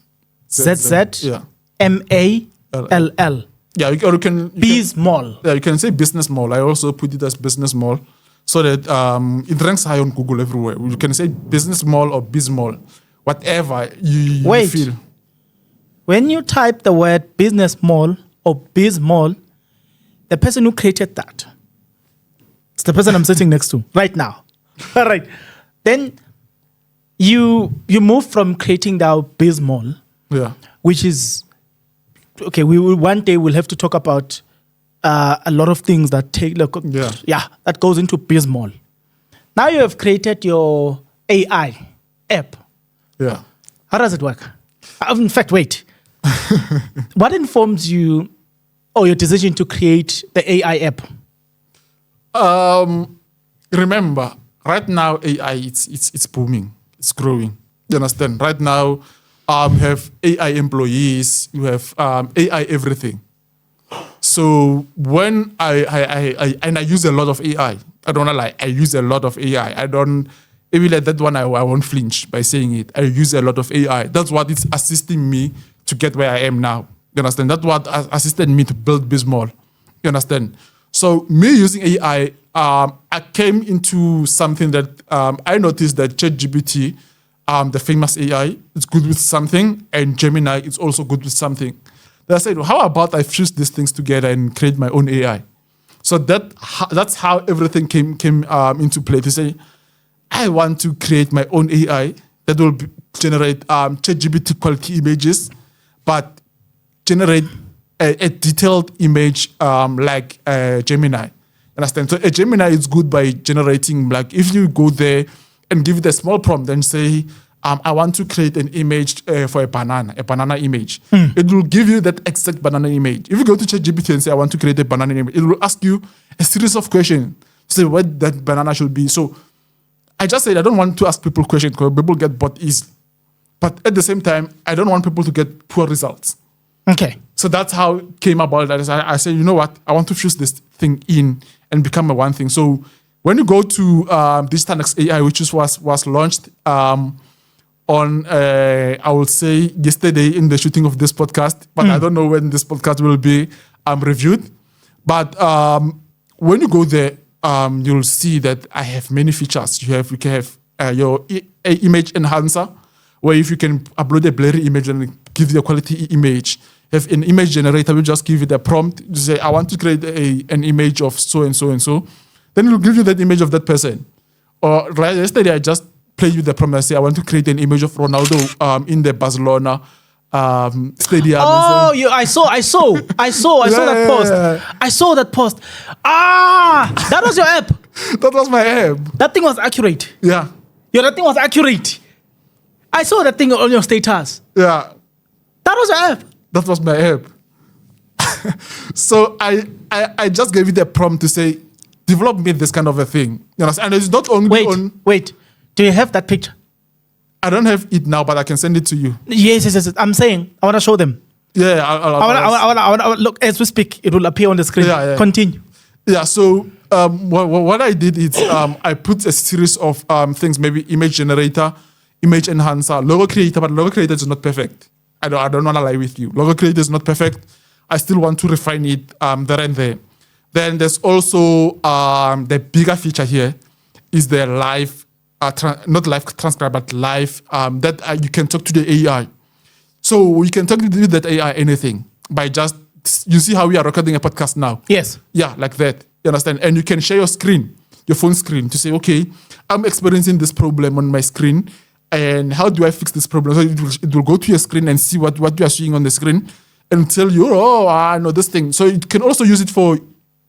Yeah. MALL. Yeah, or you can Bizmall. Yeah, you can say business mall. I also put it as business mall so that it ranks high on Google everywhere. You can say business mall or Bizmall, whatever you feel. When you type the word business mall or Bizmall, the person who created that, it's the person I'm sitting next to right now. All right. Then you move from creating the Bizmall, which is okay. One day we'll have to talk about a lot of things that that goes into Bizmall. Now you have created your AI app. Yeah. How does it work? In fact, wait. What informs you or your decision to create the AI app? Remember, right now AI it's booming, it's growing. You understand? Right now, you have AI employees, you have AI everything. So when I use a lot of AI. I don't wanna lie. I use a lot of AI. I don't even like that one. I won't flinch by saying it. I use a lot of AI. That's what is assisting me to get where I am now. You understand? That's what assisted me to build Bismol. You understand? So me using AI, I came into something that I noticed that ChatGPT, the famous AI, is good with something, and Gemini is also good with something. Then I said, how about I fuse these things together and create my own AI? So that's how everything came into play. To say, I want to create my own AI that will generate ChatGPT quality images, but generate a detailed image like Gemini. Understand? So a Gemini is good by generating, like, if you go there and give it a small prompt and say, I want to create an image for a banana image. It will give you that exact banana image. If you go to ChatGPT and say, I want to create a banana image, it will ask you a series of questions to say what that banana should be. So I just said, I don't want to ask people questions because people get bored easily. But at the same time, I don't want people to get poor results. Okay. So that's how it came about. That I said, you know what? I want to fuse this thing in and become a one thing. So when you go to Digital Next AI, which was launched on, I would say, yesterday in the shooting of this podcast, but I don't know when this podcast will be reviewed. But when you go there, you'll see that I have many features. You can have your image enhancer, where if you can upload a blurry image and give you a quality image. Have an image generator, we just give it a prompt to say, I want to create an image of so and so and so. Then it will give you that image of that person. Or yesterday, I just played you the prompt and say, I want to create an image of Ronaldo in the Barcelona stadium. Oh, I saw that post. I saw that post. That was your app. That was my app. That thing was accurate. Yeah. That thing was accurate. I saw that thing on your status. Yeah. That was your app. That was my app. So I just gave it a prompt to say, develop me this kind of a thing. You know, and it's not only Wait. Do you have that picture? I don't have it now, but I can send it to you. Yes. I'm saying, I want to show them. Yeah, I want to look, as we speak, it will appear on the screen. Yeah. Continue. Yeah, so what I did is I put a series of things, maybe image generator, image enhancer, logo creator, but logo creator is not perfect. I don't want to lie with you. Logo creator is not perfect. I still want to refine it there and there. Then there's also the bigger feature here is the live, not live transcribe, but live, that you can talk to the AI. So you can talk to that AI anything by just, you see how we are recording a podcast now? Yes. Yeah, like that. You understand? And you can share your screen, your phone screen, to say, okay, I'm experiencing this problem on my screen. And how do I fix this problem? So it will go to your screen and see what you are seeing on the screen and tell you, oh, I know this thing. So you can also use it for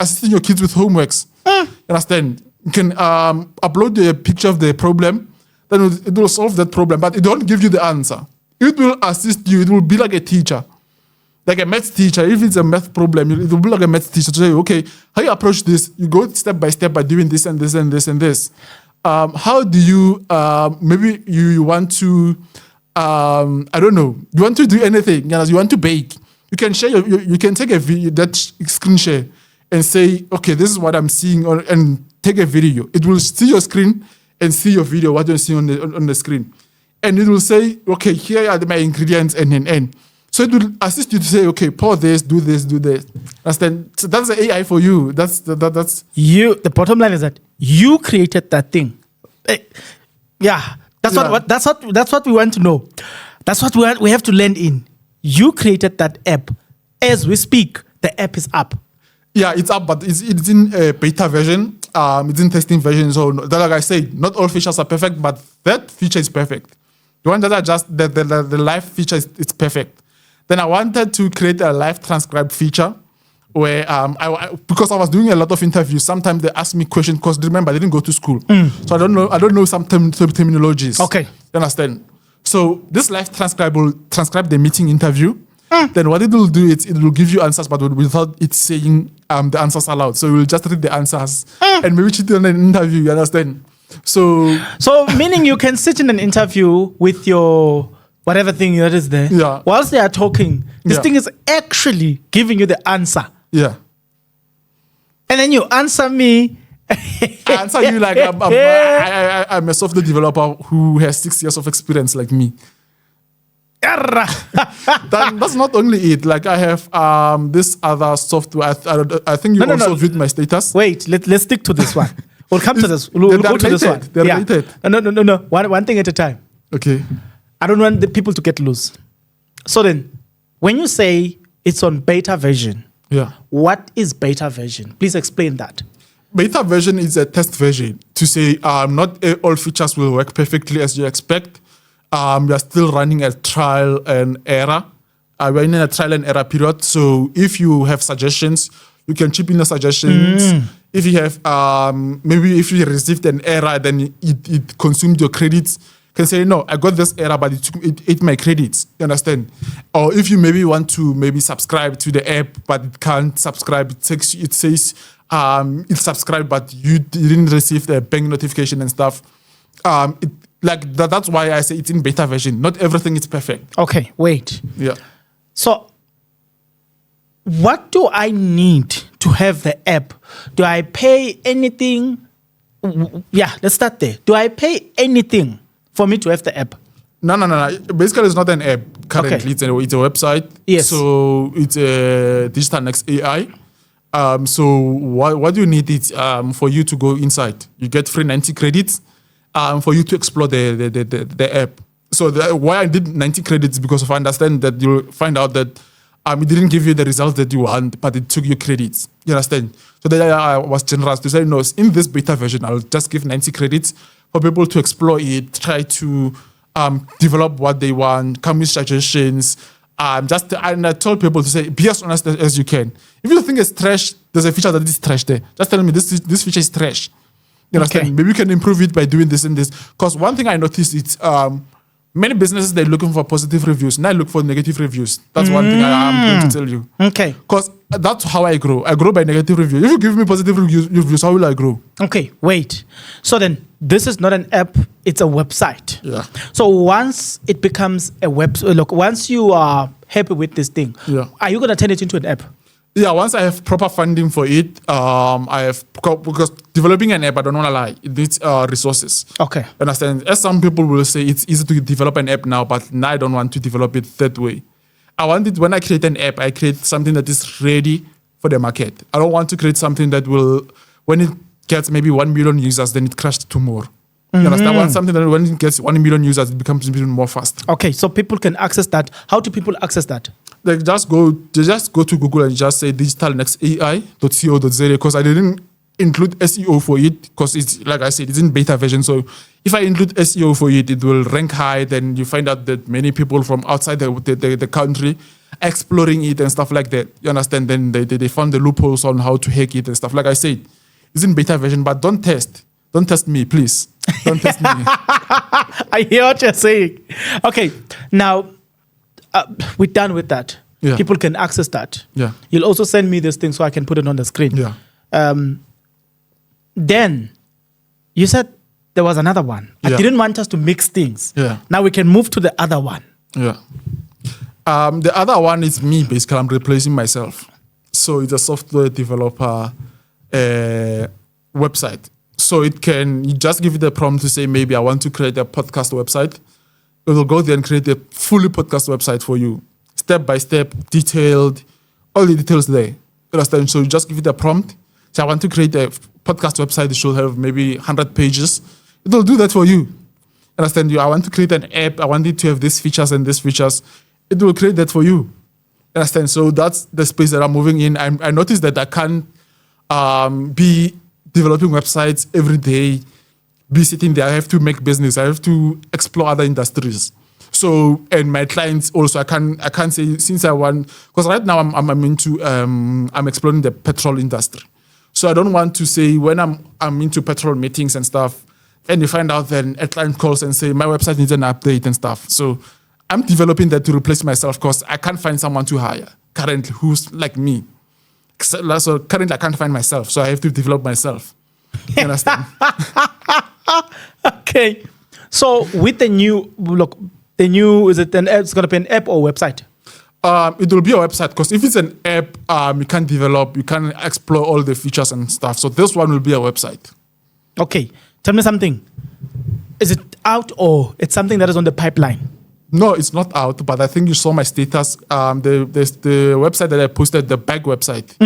assisting your kids with homeworks. You understand? You can upload the picture of the problem, then it will solve that problem, but it don't give you the answer. It will assist you. It will be like a teacher, like a math teacher. If it's a math problem, it will be like a math teacher to say, okay, how you approach this? You go step by step by doing this and this and this and this. How do you, maybe you want to, I don't know, you want to do anything, you want to bake. You can share, you can take a video, that screen share, and say, okay, this is what I'm seeing, and take a video. It will see your screen and see your video, what you're seeing on the screen. And it will say, okay, here are my ingredients, and. So it will assist you to say, okay, pour this, do this, do this. So that's the AI for you. That's you. The bottom line is that you created that thing. That's what we want to know. That's what we have to land in. You created that app. As we speak, the app is up. Yeah, it's up, but it's in beta version. It's in testing version. So like I said, not all features are perfect, but that feature is perfect. The one that I just the live feature it's perfect. Then I wanted to create a live transcribe feature where because I was doing a lot of interviews, sometimes they ask me questions because remember I didn't go to school. So I don't know some terminologies. Okay. You understand? So this live transcribe will transcribe the meeting interview. Then what it will do is it will give you answers, but without it saying the answers aloud. So you will just read the answers and maybe cheat on an interview, you understand? So meaning you can sit in an interview with your whatever thing that is there. Yeah. Whilst they are talking, this thing is actually giving you the answer Yeah. And then you answer me. I answer you like I'm a software developer who has 6 years of experience like me. That's not only it. Like I have this other software. I think you also viewed my status. Wait, let's stick to this one. We'll come to this. We'll go to this one. They're related. No. One thing at a time. Okay. I don't want the people to get loose. So then, when you say it's on beta version, what is beta version? Please explain that. Beta version is a test version to say not all features will work perfectly as you expect. We are still running a trial and error. We're in a trial and error period. So if you have suggestions, you can chip in the suggestions. If you have, maybe if you received an error, then it consumed your credits. You can say, no, I got this error, but it ate my credits. You understand? Or if you maybe want to subscribe to the app, but it can't subscribe, it says it's subscribed, but you didn't receive the bank notification and stuff. That's why I say it's in beta version. Not everything is perfect. Okay, wait. Yeah. So, what do I need to have the app? Do I pay anything? Yeah, let's start there. Do I pay anything for me to have the app? No. Basically, it's not an app currently. Okay. It's a website. Yes. So it's a Digital Next AI. So what you need is for you to go inside. You get free 90 credits for you to explore the app. So why I did 90 credits because I understand that you'll find out that it didn't give you the results that you want, but it took you credits. You understand? So then I was generous to say, no, in this beta version, I'll just give 90 credits for people to explore it, try to develop what they want, come with suggestions. And I told people to say, be as honest as you can. If you think it's trash, there's a feature that is trash there. Just tell me this feature is trash. You understand? Okay. Maybe you can improve it by doing this and this. Because one thing I noticed is many businesses, they're looking for positive reviews. And I look for negative reviews. That's one thing I'm going to tell you. Okay. Because that's how I grow. I grow by negative reviews. If you give me positive reviews, how will I grow? Okay, wait. So then, this is not an app, it's a website. Yeah. So once it becomes a once you are happy with this thing, are you going to turn it into an app? Yeah, once I have proper funding for it, because developing an app, I don't want to lie, it needs resources. Okay. Understand? As some people will say, it's easy to develop an app now, but now I don't want to develop it that way. I want it, when I create an app, I create something that is ready for the market. I don't want to create something that will, when it gets maybe 1 million users, then it crashes to more. You understand? I want something that when it gets 1 million users, it becomes even more fast. Okay, so people can access that. How do people access that? They just go to Google and just say digitalnextai.co.za because I didn't include SEO for it because it's, like I said, it's in beta version. So if I include SEO for it, it will rank high. Then you find out that many people from outside the country are exploring it and stuff like that. You understand? Then they found the loopholes on how to hack it and stuff. Like I said, it's in beta version, but don't test. Don't test me, please. Don't test me. I hear what you're saying. Okay, now we're done with that. Yeah. People can access that. Yeah. You'll also send me this thing so I can put it on the screen. Yeah. Then you said there was another one. I didn't want us to mix things. Yeah. Now we can move to the other one. Yeah. The other one is me, basically. I'm replacing myself. So it's a software developer website. So you just give it a prompt to say, maybe I want to create a podcast website. It will go there and create a fully podcast website for you. Step by step, detailed, all the details there. You understand? So you just give it a prompt. So I want to create a podcast website. It should have maybe 100 pages. It will do that for you. Understand? I want to create an app. I want it to have these features and these features. It will create that for you. Understand? So that's the space that I'm moving in. I noticed that I can't be developing websites every day, be sitting there. I have to make business. I have to explore other industries. So, and my clients also, I can't say since I want, because right now I'm into, I'm exploring the petrol industry. So I don't want to say when I'm into petrol meetings and stuff, and you find out then a client calls and say, my website needs an update and stuff. So I'm developing that to replace myself because I can't find someone to hire currently who's like me. So currently I can't find myself, so I have to develop myself. You understand? Okay. So with the new, is it it's going to be an app or website? It will be a website because if it's an app, you can develop, you can explore all the features and stuff. So this one will be a website. Okay, tell me something. Is it out or it's something that is on the pipeline? No, it's not out, but I think you saw my status. The website that I posted, the bag website.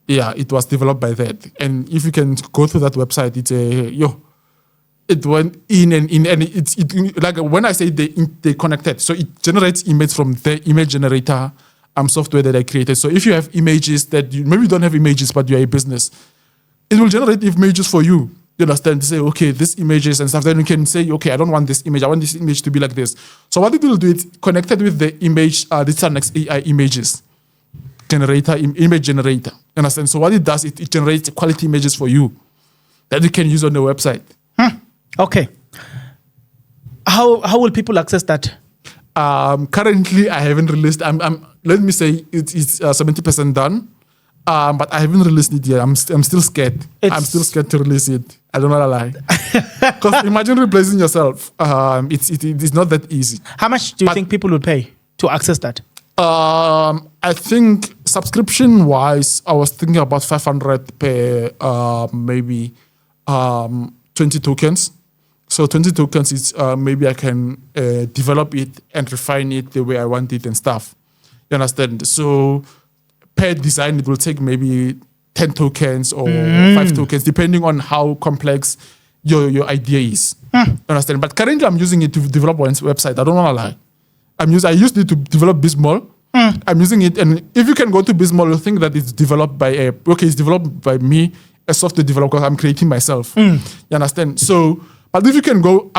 Yeah, it was developed by that. And if you can go to that website, it went in and it's like when I say they connected, so it generates image from the image generator software that I created. So if you have images that maybe you don't have images, but you're a business, it will generate images for you. You understand? To say, okay, this images and stuff. Then you can say, okay, I don't want this image. I want this image to be like this. So what it will do, it's connected with the image, this next AI images generator, image generator. You understand? So what it does, it generates quality images for you that you can use on the website. Okay. How will people access that? Currently, I haven't released. Let me say it's 70% done. But I haven't released it yet. I'm still scared. I'm still scared to release it. I don't want to lie. Because imagine replacing yourself. It's not that easy. How much do you think people will pay to access that? I think subscription-wise, I was thinking about 500 per maybe 20 tokens. So 20 tokens is maybe I can develop it and refine it the way I want it and stuff. You understand? So per design, it will take maybe 10 tokens or 5 tokens, depending on how complex your idea is. You understand? But currently, I'm using it to develop one website. I don't want to lie. I used it to develop Bismol. I'm using it, and if you can go to Bismol, you'll think that it's developed by it's developed by me, a software developer. I'm creating myself. You understand? So, but if you can go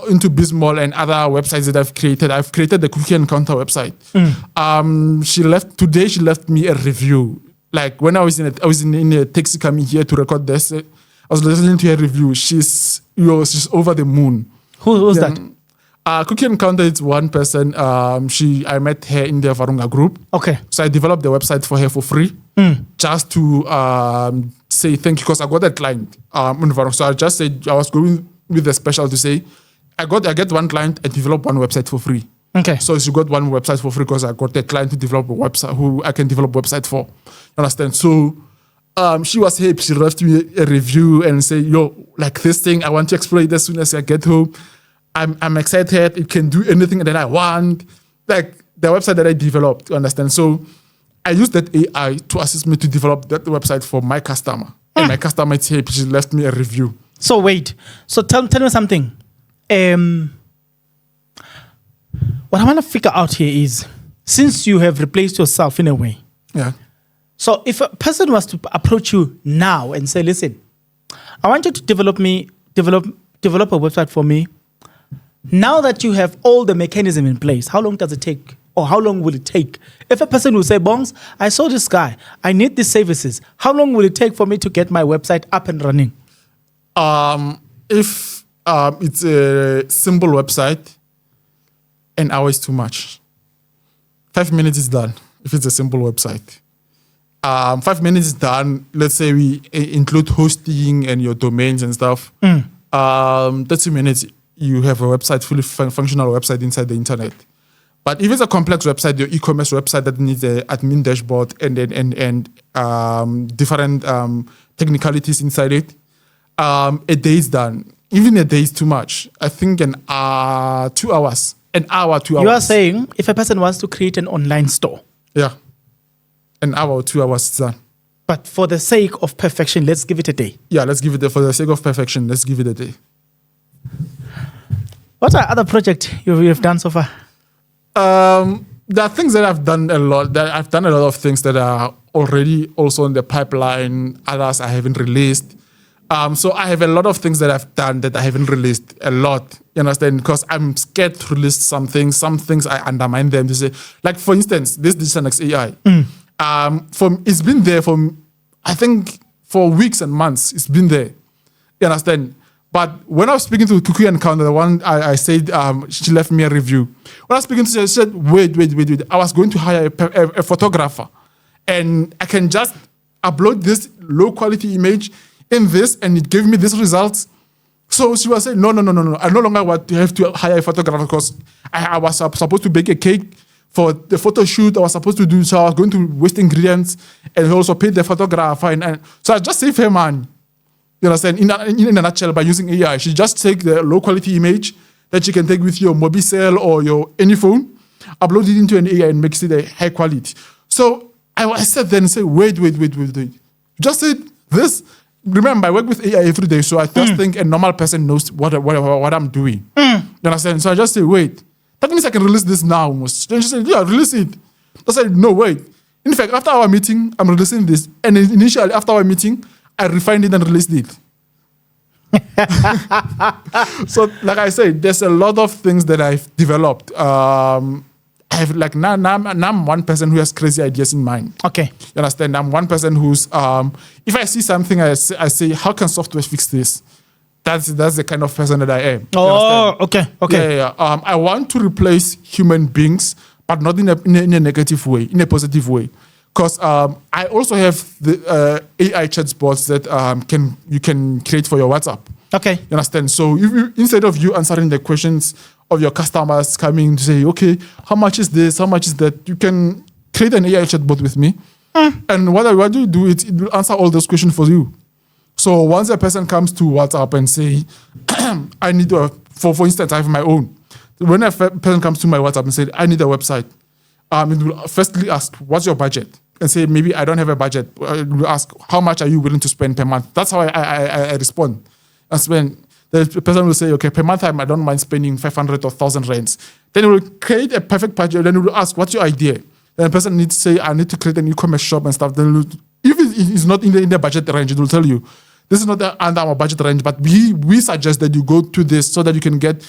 into Bismol and other websites that I've created the cookie encounter website. She left me a review. Like when I was in a taxi coming here to record this, I was listening to her review. She's over the moon. Who's that? Cookie Encounter is one person. I met her in the Varunga group. Okay. So I developed the website for her for free, just to say thank you because I got a client in Varunga. So I just said I was going with a special to say I get one client and develop one website for free. Okay. So she got one website for free because I got a client to develop a website who I can develop a website for. You understand? So she was happy. She left me a review and say, yo, like this thing, I want to explore it as soon as I get home. I'm excited. It can do anything that I want. Like the website that I developed, you understand? So I used that AI to assist me to develop that website for my customer. And my customer is happy. She left me a review. So wait. So tell me something. What I want to figure out here is, since you have replaced yourself in a way. Yeah. So if a person was to approach you now and say, listen, I want you to develop a website for me. Now that you have all the mechanism in place, how long does it take? Or how long will it take? If a person will say, Bongs, I saw this guy, I need these services. How long will it take for me to get my website up and running? If it's a simple website, an hour is too much. 5 minutes is done if it's a simple website. 5 minutes is done. Let's say we include hosting and your domains and stuff. 30 minutes, you have a website, fully functional website inside the internet. But if it's a complex website, your e-commerce website that needs an admin dashboard and different technicalities inside it, a day is done. Even a day is too much. I think 2 hours. An hour, 2 hours. You are saying if a person wants to create an online store. Yeah. An hour or 2 hours is done. But for the sake of perfection, let's give it a day. Yeah, let's give it for the sake of perfection, let's give it a day. What are other projects you've done so far? There are things that I've done a lot. I've done a lot of things that are already also in the pipeline. Others I haven't released. So I have a lot of things that I've done that I haven't released a lot. You understand? Because I'm scared to release some things. Some things I undermine them to say, like for instance, this Digital AI. It's been there I think for weeks and months. It's been there. You understand? But when I was speaking to Cookie Encounter, the one I said, she left me a review. When I was speaking to her, she said, wait. I was going to hire a photographer. And I can just upload this low quality image in this, and it gave me these results. So she was saying, no. I no longer want to have to hire a photographer because I was supposed to bake a cake for the photo shoot I was supposed to do. So I was going to waste ingredients and also pay the photographer. And so I just save her money. You understand? In a nutshell, by using AI, she just take the low quality image that you can take with your Mobicel or your any phone, upload it into an AI and makes it a high quality. So I sat there and said, wait. Just said this. Remember, I work with AI every day, so I just think a normal person knows what I'm doing. You understand? So I just say, wait. That means I can release this now almost. Then she said, yeah, release it. I said, no, wait. In fact, after our meeting, I'm releasing this. And initially, after our meeting, I refined it and released it. So, like I said, there's a lot of things that I've developed. I have like now I'm one person who has crazy ideas in mind. Okay. You understand? I'm one person who's if I see something, I say, how can software fix this? That's the kind of person that I am. Oh, okay. Yeah. I want to replace human beings, but not in a negative way, in a positive way. Because I also have the AI chatbots that you can create for your WhatsApp. Okay. You understand? So if instead of you answering the questions of your customers coming to say, okay, how much is this? How much is that? You can create an AI chatbot with me. And what you do, it will answer all those questions for you. So once a person comes to WhatsApp and say, I need for instance, I have my own. When a person comes to my WhatsApp and say, I need a website, it will firstly ask, what's your budget? And say, maybe I don't have a budget. It will ask, how much are you willing to spend per month? That's how I respond. The person will say, okay, per month I don't mind spending 500 or 1,000 rands. Then it will create a perfect budget. Then it will ask, what's your idea? Then the person needs to say, I need to create an e-commerce shop and stuff. Then if it is not in the budget range, it will tell you, this is not under our budget range, but we suggest that you go to this so that you can get,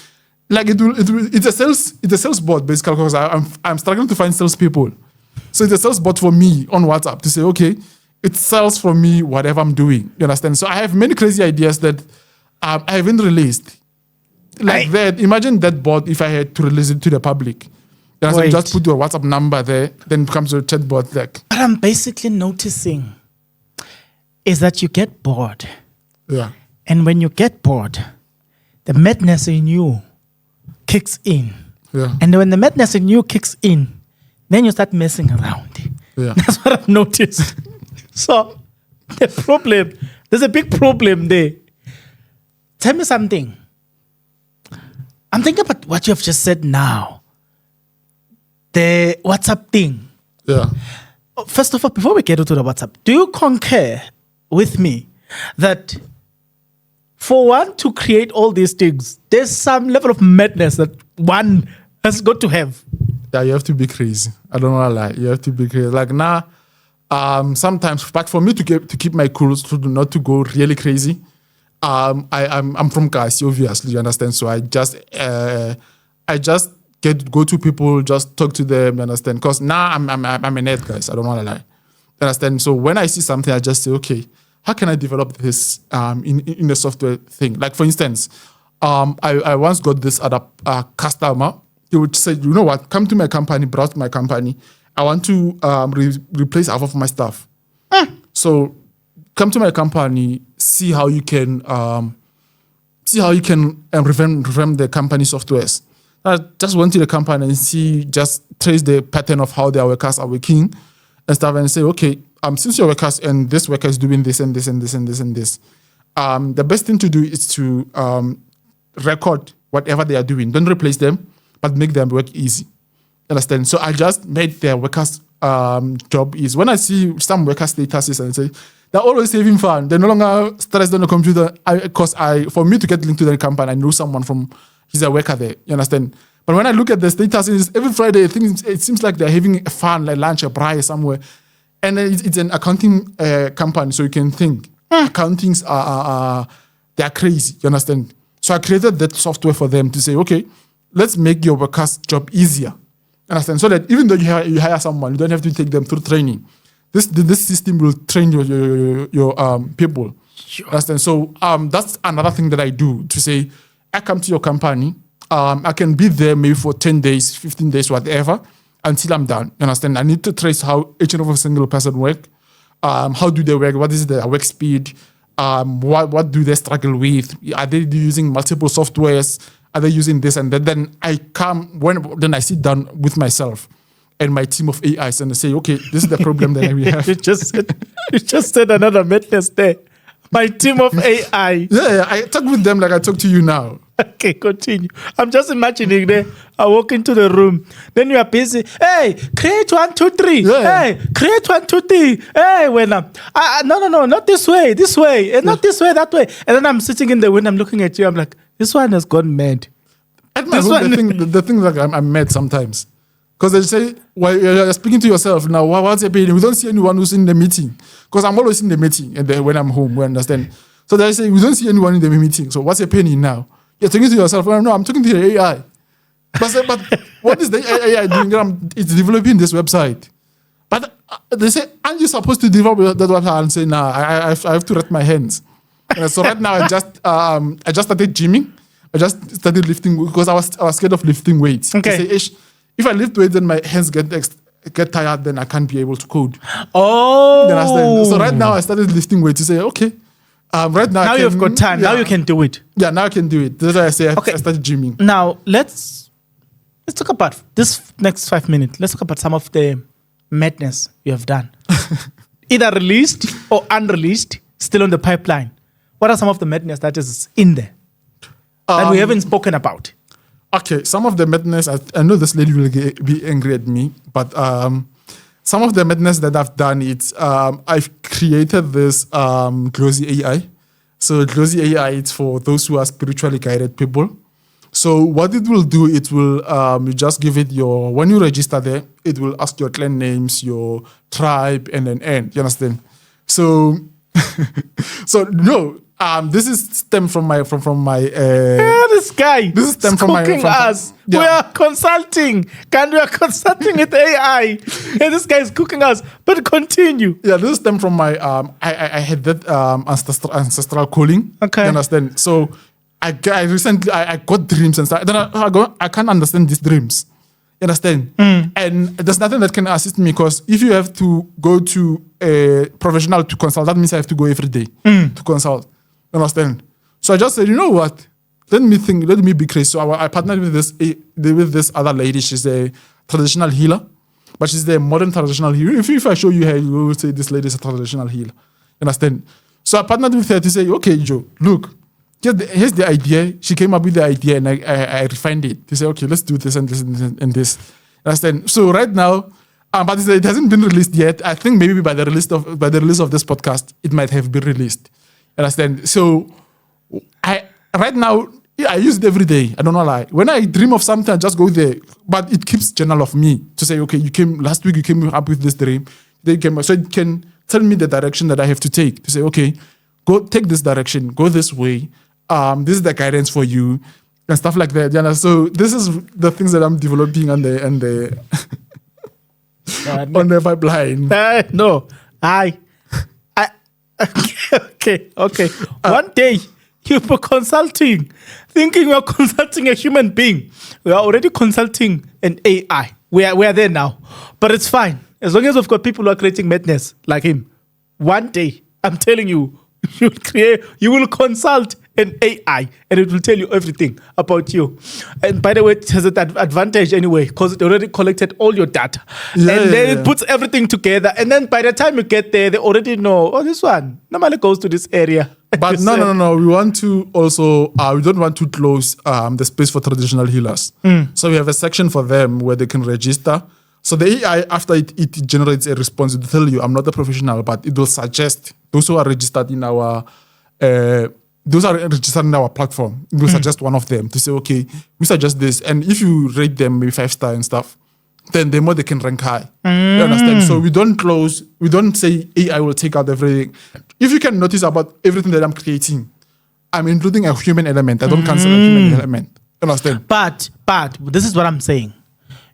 like it's a sales bot basically, because I'm struggling to find salespeople. So it's a sales bot for me on WhatsApp to say, okay, it sells for me whatever I'm doing. You understand? So I have many crazy ideas that I haven't released. Like that, imagine that bot if I had to release it to the public. You understand? Just put your WhatsApp number there, then it becomes your chat bot. Like. What I'm basically noticing is that you get bored. Yeah. And when you get bored, the madness in you kicks in. Yeah. And when the madness in you kicks in, then you start messing around. Yeah. That's what I've noticed. So there's a big problem there. Tell me something. I'm thinking about what you have just said now. The WhatsApp thing. Yeah. First of all, before we get into the WhatsApp, do you concur with me that for one to create all these things, there's some level of madness that one has got to have? Yeah, you have to be crazy. I don't want to lie. You have to be crazy. Like now, sometimes, but for me to keep my cool, not to go really crazy, I'm from Kasi, obviously, you understand. So I just go to people, just talk to them, you understand. Because now I'm a nerd, guys. I don't want to lie, you understand. So when I see something, I just say, okay, how can I develop this in a software thing? Like for instance, I once got this other customer. He would say, you know what, come to my company, browse my company. I want to replace half of my stuff. So come to my company, see how you can revamp the company softwares. I just went to the company and just trace the pattern of how their workers are working and stuff, and say, okay, since your workers and this worker is doing this and this and this and this and this, the best thing to do is to record whatever they are doing. Don't replace them, but make them work easy. Understand? So I just made their workers' job easy. When I see some worker statuses and say they're always saving fun, they're no longer stressed on the computer. For me to get linked to the company, I know someone he's a worker there. You understand? But when I look at the statuses every Friday, it seems like they're having a fun, like lunch, a braai somewhere, and it's an accounting company. So you can think accountings they're crazy. You understand? So I created that software for them to say, okay, let's make your workers' job easier. Understand? So that even though you hire someone, you don't have to take them through training. This system will train your people. Sure. Understand? So that's another thing that I do to say, I come to your company, I can be there maybe for 10 days, 15 days, whatever, until I'm done. You understand? I need to trace how each and every single person work. How do they work? What is their work speed? What do they struggle with? Are they using multiple softwares? Are they using this and that? Then I sit down with myself and my team of AIs and say, okay, this is the problem that we have. you just said another madness there. My team of AI. Yeah, I talk with them like I talk to you now. Okay, continue. I'm just imagining there. I walk into the room. Then you are busy. Hey, create 1, 2, 3. Yeah. Hey, create 1, 2, 3. Hey, when no, not this way, and not this way, that way. And then I'm sitting in the window, I'm looking at you. I'm like, this one has gone mad. At my home, the thing like I'm mad sometimes. Because they say, well, you're speaking to yourself now, what's happening? We don't see anyone who's in the meeting. Because I'm always in the meeting and then when I'm home, we understand. So they say, we don't see anyone in the meeting. So what's happening now? You're talking to yourself. Well, no, I'm talking to the AI. But what is the AI doing? It's developing this website. But they say, aren't you supposed to develop that website? And say, nah, I have to rest my hands. So right now, I just started gymming. I just started lifting because I was scared of lifting weights. Okay. They say, if I lift weights, then my hands get tired, then I can't be able to code. Oh. You understand? So right now, I started lifting weights to say, okay. Right now, you've got time. Yeah. Now you can do it. Yeah, now I can do it. That's why I say I started gymming. Now let's talk about this next 5 minutes. Let's talk about some of the madness you have done, either released or unreleased, still on the pipeline. What are some of the madness that is in there that we haven't spoken about? Okay, some of the madness, I know this lady will be angry at me, but some of the madness that I've done, it's I've created this Glossy AI. So Glossy AI, it's for those who are spiritually guided people. So what it will do, it will, you just give it when you register there, it will ask your clan names, your tribe, and then end. You understand? So, this is stem from my this guy. This is stem from cooking us. Yeah. We are consulting. We are consulting with AI, and this guy is cooking us. But continue. Yeah, this is stem from my I had that ancestral calling. Okay, you understand? So I recently got dreams and stuff. Then I can't understand these dreams. You understand? And there's nothing that can assist me because if you have to go to a professional to consult, that means I have to go every day to consult. You understand? So I just said, you know what? Let me be crazy. So I partnered with this other lady. She's a traditional healer, but she's the modern traditional healer. If I show you her, you will say this lady is a traditional healer. You understand? So I partnered with her to say, okay, Joe, look, here's the idea. She came up with the idea and I refined it to say, okay, let's do this and this and this. Understand? So right now, but it hasn't been released yet. I think maybe by the release of this podcast, it might have been released. Understand? So right now, I use it every day. I don't know lie. When I dream of something, I just go there. But it keeps journal of me to say, okay, last week you came up with this dream. So it can tell me the direction that I have to take. To say, okay, go take this direction, go this way. This is the guidance for you and stuff like that. Yeah, so this is the things that I'm developing on the on the pipeline. No, okay. One day you were consulting, thinking we're consulting a human being. We are already consulting an AI. We are there now, but it's fine as long as we've got people who are creating madness like him. One day, I'm telling you, you will consult an AI and it will tell you everything about you. And by the way, it has an advantage anyway because it already collected all your data. It puts everything together. And then by the time you get there, they already know, this one normally goes to this area. But no. We want to also, we don't want to close the space for traditional healers. So we have a section for them where they can register. So the AI, after it generates a response, it will tell you, I'm not a professional, but it will suggest those who are registered in our platform. It will suggest one of them to say, okay, we suggest this. And if you rate them maybe 5-star and stuff, then the more they can rank high. You understand? So we don't say AI will take out everything. If you can notice about everything that I'm creating, I'm including a human element. I don't cancel a human element. You understand? But this is what I'm saying.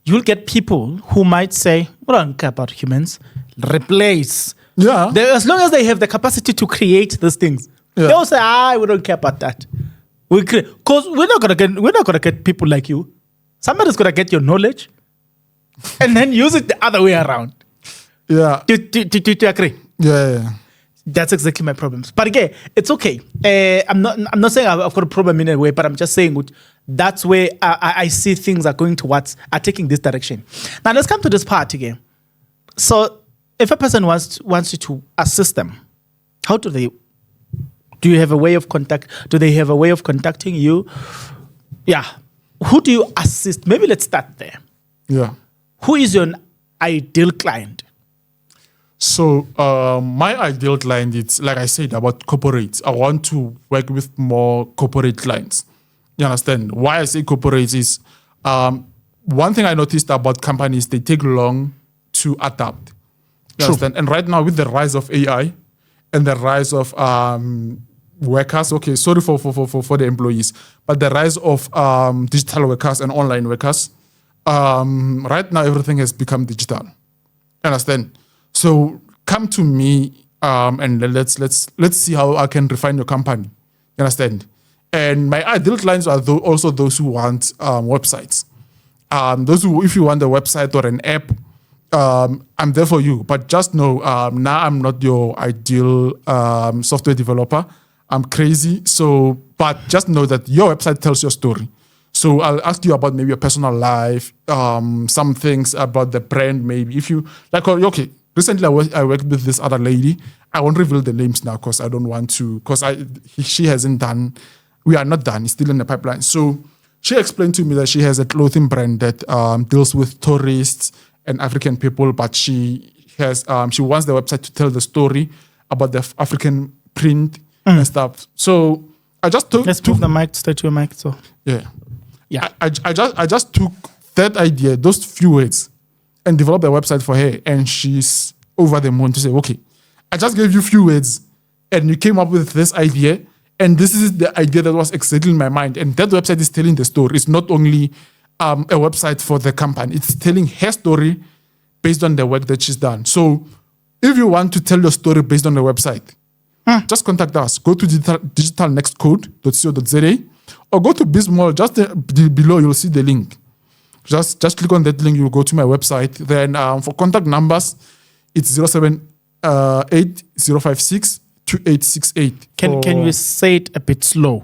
You'll get people who might say, we don't care about humans. Replace. Yeah. As long as they have the capacity to create these things, they'll say, we don't care about that. Because we're not gonna get people like you. Somebody's gonna get your knowledge and then use it the other way around. Yeah. Do you agree? Yeah. That's exactly my problems. But again, it's okay. I'm not saying I've got a problem in a way, but I'm just saying That's where I see things are going towards, are taking this direction. Now let's come to this part again. So if a person wants you to assist them, how do they? Do you have a way of contact? Do they have a way of contacting you? Yeah. Who do you assist? Maybe let's start there. Yeah. Who is your ideal client? So my ideal client, it's like I said about corporates. I want to work with more corporate clients. You understand? Why I say corporates is one thing I noticed about companies, they take long to adapt. You understand? And right now with the rise of AI and the rise of workers, okay, sorry for the employees, but the rise of digital workers and online workers, right now everything has become digital. Understand? So come to me and let's see how I can refine your company. You understand? And my ideal clients are also those who want websites. Those who, if you want a website or an app, I'm there for you. But just know, now I'm not your ideal software developer. I'm crazy. So, but just know that your website tells your story. So I'll ask you about maybe your personal life, some things about the brand, maybe. If you, like, okay, recently I worked with this other lady. I won't reveal the names now because I don't want to, because she hasn't done, we are not done, it's still in the pipeline. So she explained to me that she has a clothing brand that deals with tourists and African people, but she has, she wants the website to tell the story about the African print and stuff. So I just took... Let's move the mic, stay to your mic. So yeah. Yeah. I just took that idea, those few words, and developed a website for her. And she's over the moon to say, okay, I just gave you a few words and you came up with this idea. And this is the idea that was exactly in my mind. And that website is telling the story. It's not only a website for the company. It's telling her story based on the work that she's done. So if you want to tell your story based on the website, just contact us. Go to digitalnextcode.co.za or go to Bismol. Just below, you'll see the link. Just click on that link. You'll go to my website. Then for contact numbers, it's 078 056 2868. Can you say it a bit slow?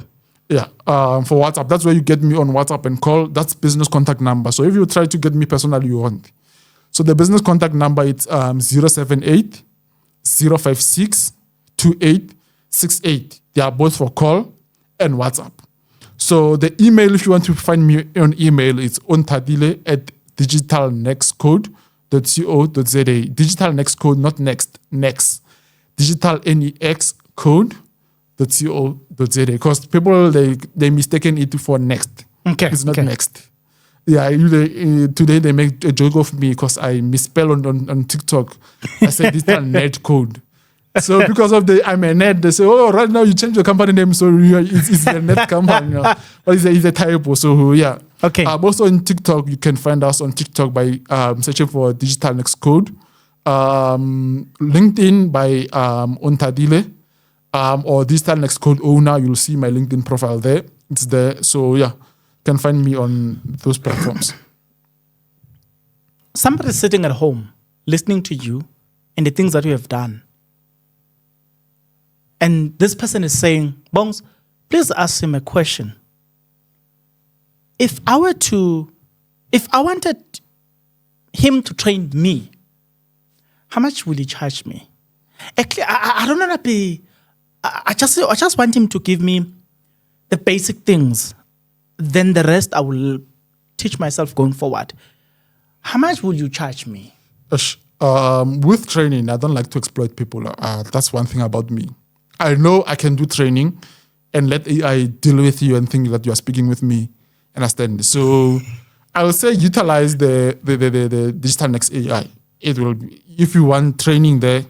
Yeah, for WhatsApp. That's where you get me on WhatsApp and call. That's business contact number. So if you try to get me personally, you won't. So the business contact number, it's 078 056 2868. They are both for call and WhatsApp. So the email, if you want to find me on email, it's ontadile@digitalnextcode.co.za. Digital Next Code, not next. Digital NEX code.co.za. Because people, they mistaken it for next. Okay. It's not next. Yeah, today they make a joke of me because I misspell on TikTok. I said digital net code. So because of I'm a net, they say, oh, right now you change your company name, so it's a net company. But it's a typo. So yeah. Okay. Also on TikTok, you can find us on TikTok by searching for Digital Next Code. LinkedIn by Ontadile or Digital Next Code owner. You'll see my LinkedIn profile there. It's there. So yeah, you can find me on those platforms. Somebody sitting at home listening to you and the things that you have done. And this person is saying, Bongs, please ask him a question. If I wanted him to train me, how much will he charge me? Actually, I don't want to be. I just want him to give me the basic things. Then the rest I will teach myself going forward. How much will you charge me? With training, I don't like to exploit people. That's one thing about me. I know I can do training and let AI deal with you and think that you are speaking with me. Understand? So I will say utilize the Digital Next AI. It will be, if you want training there,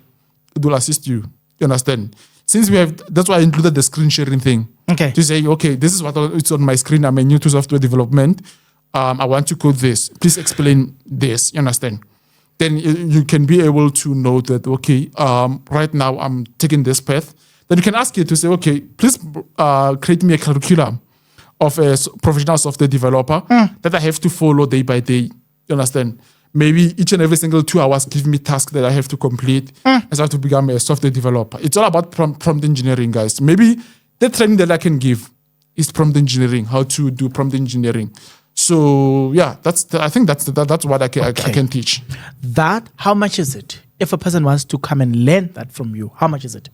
it will assist you. You understand? Since that's why I included the screen sharing thing. Okay. To say, okay, this is what it's on my screen. I'm new to software development. I want to code this. Please explain this. You understand? Then you can be able to know that, okay, right now I'm taking this path. Then you can ask it to say, okay, please create me a curriculum of a professional software developer that I have to follow day by day. You understand? Maybe each and every single 2 hours, give me tasks that I have to complete as I have to become a software developer. It's all about prompt engineering, guys. Maybe the training that I can give is prompt engineering, how to do prompt engineering. So yeah, I think that's what I can teach. That, how much is it? If a person wants to come and learn that from you, how much is it?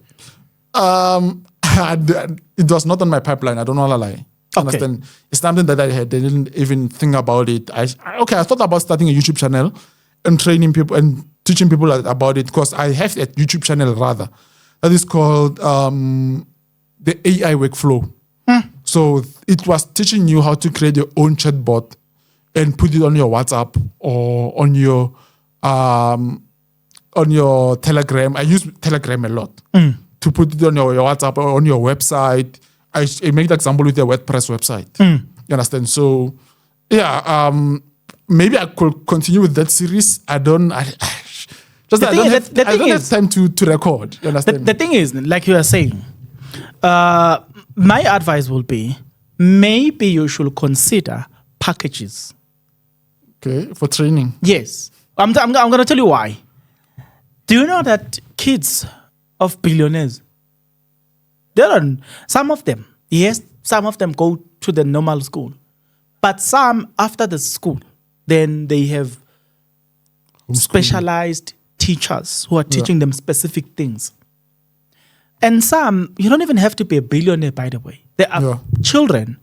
It was not on my pipeline. I don't want to lie. Understand? It's something that I didn't even think about it. I thought about starting a YouTube channel and training people and teaching people about it, because I have a YouTube channel rather that is called the AI workflow. So it was teaching you how to create your own chatbot and put it on your WhatsApp or on your Telegram. I use Telegram a lot to put it on your WhatsApp or on your website. I make the example with the WordPress website. You understand? So yeah, maybe I could continue with that series. I don't have time to record. You understand? The thing is, like you are saying, my advice will be, maybe you should consider packages. Okay, for training. Yes. I'm going to tell you why. Do you know that kids of billionaires, some of them go to the normal school, but some after the school, then they have specialized teachers who are teaching them specific things. And some, you don't even have to be a billionaire, by the way. There are children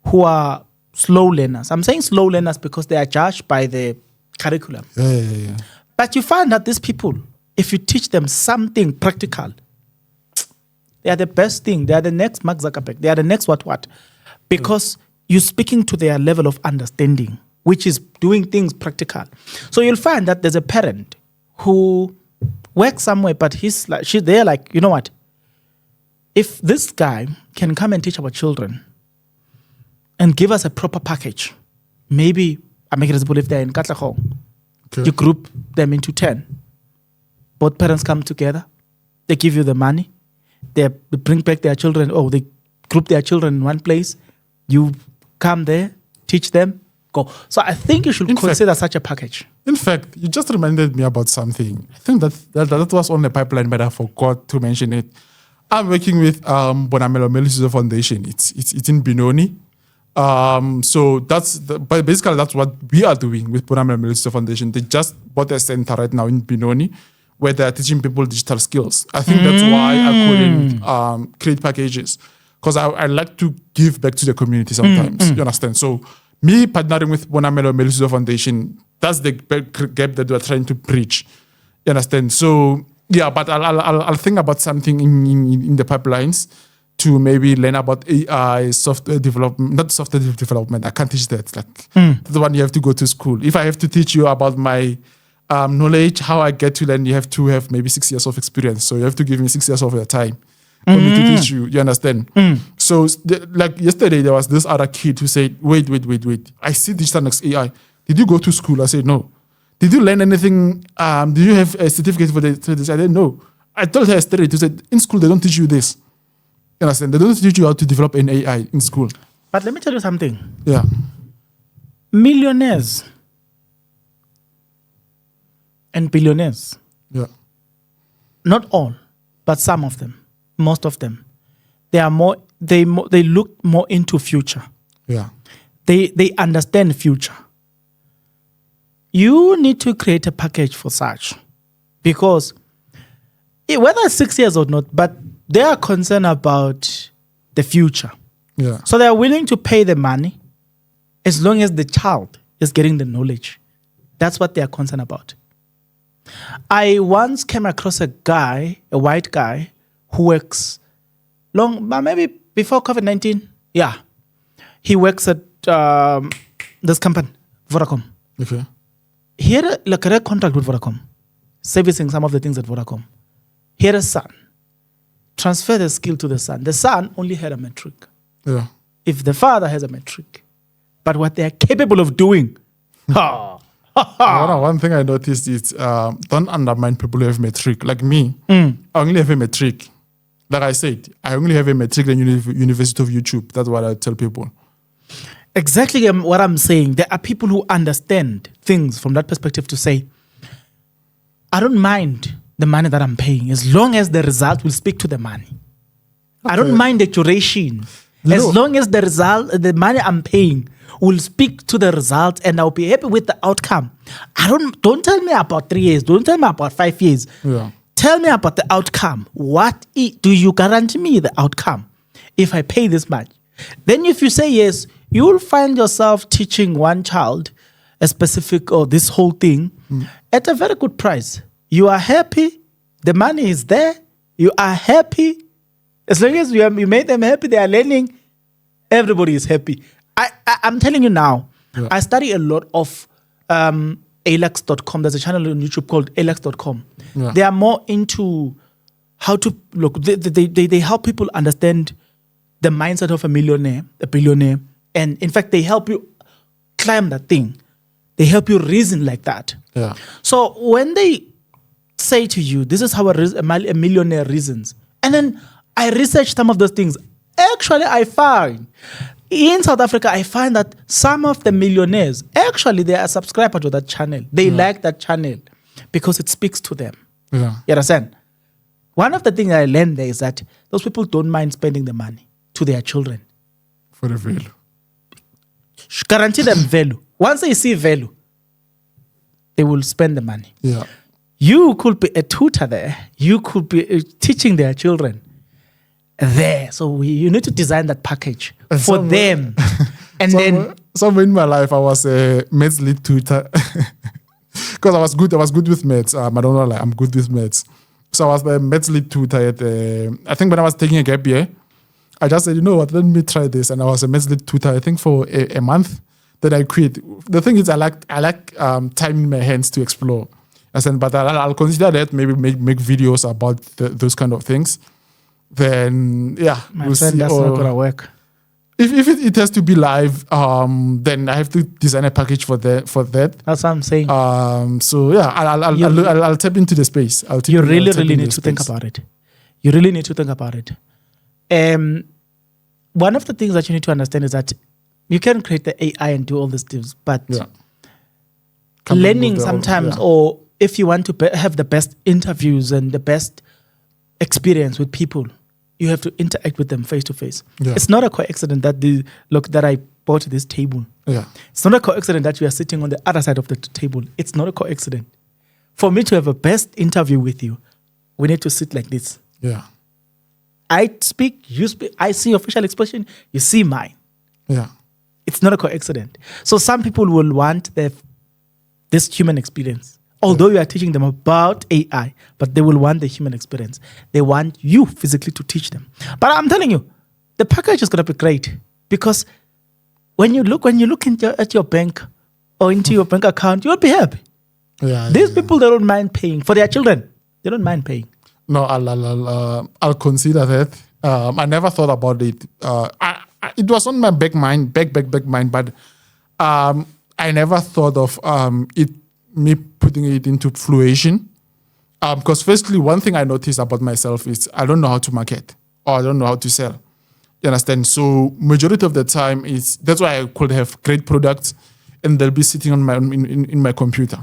who are slow learners. I'm saying slow learners because they are judged by the curriculum. Yeah. But you find that these people, if you teach them something practical, they are the best thing. They are the next Mark Zuckerberg. They are the next what. Because you're speaking to their level of understanding, which is doing things practical. So you'll find that there's a parent who works somewhere, but they're like, you know what? If this guy can come and teach our children and give us a proper package, maybe I make it as if they're in Katlehong, you group them into 10. Both parents come together. They give you the money. They bring back their children. They group their children in one place. You come there, teach them, go. So I think you should consider such a package. In fact, you just reminded me about something. I think that was on the pipeline, but I forgot to mention it. I'm working with Bonamelo Melisiso Foundation. It's in Benoni. So but basically that's what we are doing with Bonamelo Melisiso Foundation. They just bought a center right now in Benoni where they're teaching people digital skills. I think that's why I couldn't create packages, because I like to give back to the community sometimes. You understand? So me partnering with Bonamelo Melisiso Foundation, that's the gap that we're trying to bridge. You understand? So yeah, but I'll think about something in the pipelines to maybe learn about AI, software development, not software development. I can't teach that. It's like the one you have to go to school. If I have to teach you about my knowledge, how I get to learn, you have to have maybe 6 years of experience. So you have to give me 6 years of your time for me to teach you. You understand? So like yesterday, there was this other kid who said, wait. I see digital next AI. Did you go to school? I said, no. Did you learn anything? Did you have a certificate for this? I said, no. I told her straight. She said, in school, they don't teach you this. You understand? They don't teach you how to develop an AI in school. But let me tell you something. Yeah. Millionaires and billionaires. Yeah. Not all, but some of them, most of them, they look more into future. Yeah. They understand future. You need to create a package for such, because whether it's 6 years or not, but they are concerned about the future. Yeah. So they are willing to pay the money as long as the child is getting the knowledge. That's what they are concerned about. I once came across a white guy, who works maybe before COVID-19. Yeah. He works at this company, Vodacom. Okay. He had a career contract with Vodacom, servicing some of the things at Vodacom. He had a son. Transfer the skill to the son. The son only had a matric. Yeah. If the father has a matric, but what they are capable of doing, One thing I noticed is don't undermine people who have matric. Like me, I only have a matric. Like I said, I only have a matric at University of YouTube. That's what I tell people. Exactly what I'm saying. There are people who understand things from that perspective to say, I don't mind the money that I'm paying as long as the result will speak to the money. Okay. I don't mind the duration. As long as the result, the money I'm paying will speak to the result and I'll be happy with the outcome. Don't tell me about 3 years. Don't tell me about 5 years. Yeah. Tell me about the outcome. Do you guarantee me the outcome if I pay this much? Then if you say yes, you will find yourself teaching one child a specific or this whole thing at a very good price. You are happy. The money is there. You are happy. As long as you made them happy, they are learning. Everybody is happy. I'm telling you now, I study a lot of alex.com. There's a channel on YouTube called alex.com. Yeah. They are more into how to look. They help people understand the mindset of a millionaire, a billionaire. And in fact, they help you climb that thing. They help you reason like that. Yeah. So when they say to you, this is how a millionaire reasons. And then I research some of those things. Actually, I find in South Africa, I find that some of the millionaires, actually, they are subscribers to that channel. They like that channel because it speaks to them. Yeah. You understand? One of the things I learned there is that those people don't mind spending the money to their children. For the value. Guarantee them value. Once they see value, they will spend the money. Yeah. You could be a tutor there. You could be teaching their children there. So you need to design that package for them. And then somewhere in my life, I was a maths lead tutor because I was good with maths. I don't know, I'm good with maths. So I was the maths lead tutor at I think when I was taking a gap year, I just said, you know what, let me try this. And I was a maths lead tutor, I think for a month. Then I quit. The thing is, I like time in my hands to explore. I said, but I'll consider that, maybe make videos about those kind of things. Then we'll see. That's not gonna work. If it has to be live, then I have to design a package for that. That's what I'm saying. So yeah, I'll tap into the space. You really need to think about it. You really need to think about it. One of the things that you need to understand is that you can create the AI and do all these things, but learning sometimes, or if you want to have the best interviews and the best experience with people, you have to interact with them face to face. It's not a coincidence that I bought this table. Yeah. It's not a coincidence that we are sitting on the other side of the table. It's not a coincidence. For me to have a best interview with you, we need to sit like this. Yeah. I speak, you speak, I see your facial expression, you see mine. Yeah. It's not a coincidence. So some people will want this human experience. Although you are teaching them about AI, but they will want the human experience. They want you physically to teach them. But I'm telling you, the package is going to be great because when you look at your bank or into your bank account, you'll be happy. These people, they don't mind paying for their children. They don't mind paying. No, I'll consider that. I never thought about it. It was on my back mind, but I never thought of me putting it into fruition. Because firstly, one thing I noticed about myself is I don't know how to market or I don't know how to sell. You understand? So majority of the time that's why I could have great products and they'll be sitting on in my computer.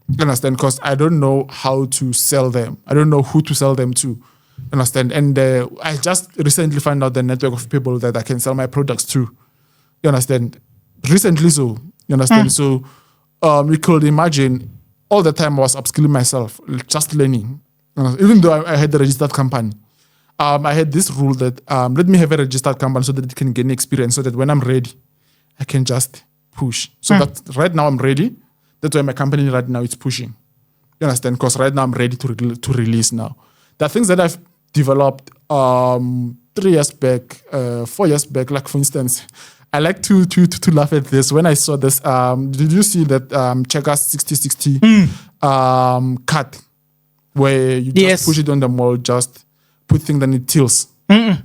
You understand? Because I don't know how to sell them. I don't know who to sell them to. You understand? And I just recently found out the network of people that I can sell my products to. You understand? Recently, so you understand? So you could imagine all the time I was upskilling myself, just learning. Even though I had a registered company, I had this rule that let me have a registered company so that it can gain experience, so that when I'm ready, I can just push. So that right now I'm ready. That's why my company right now is pushing. You understand? Because right now I'm ready to release now. The things that I've developed 3 years back, 4 years back, like for instance, I like to laugh at this. When I saw this, did you see that Checkers 6060 cut where you just push it on the mall, just put things and it tilts? You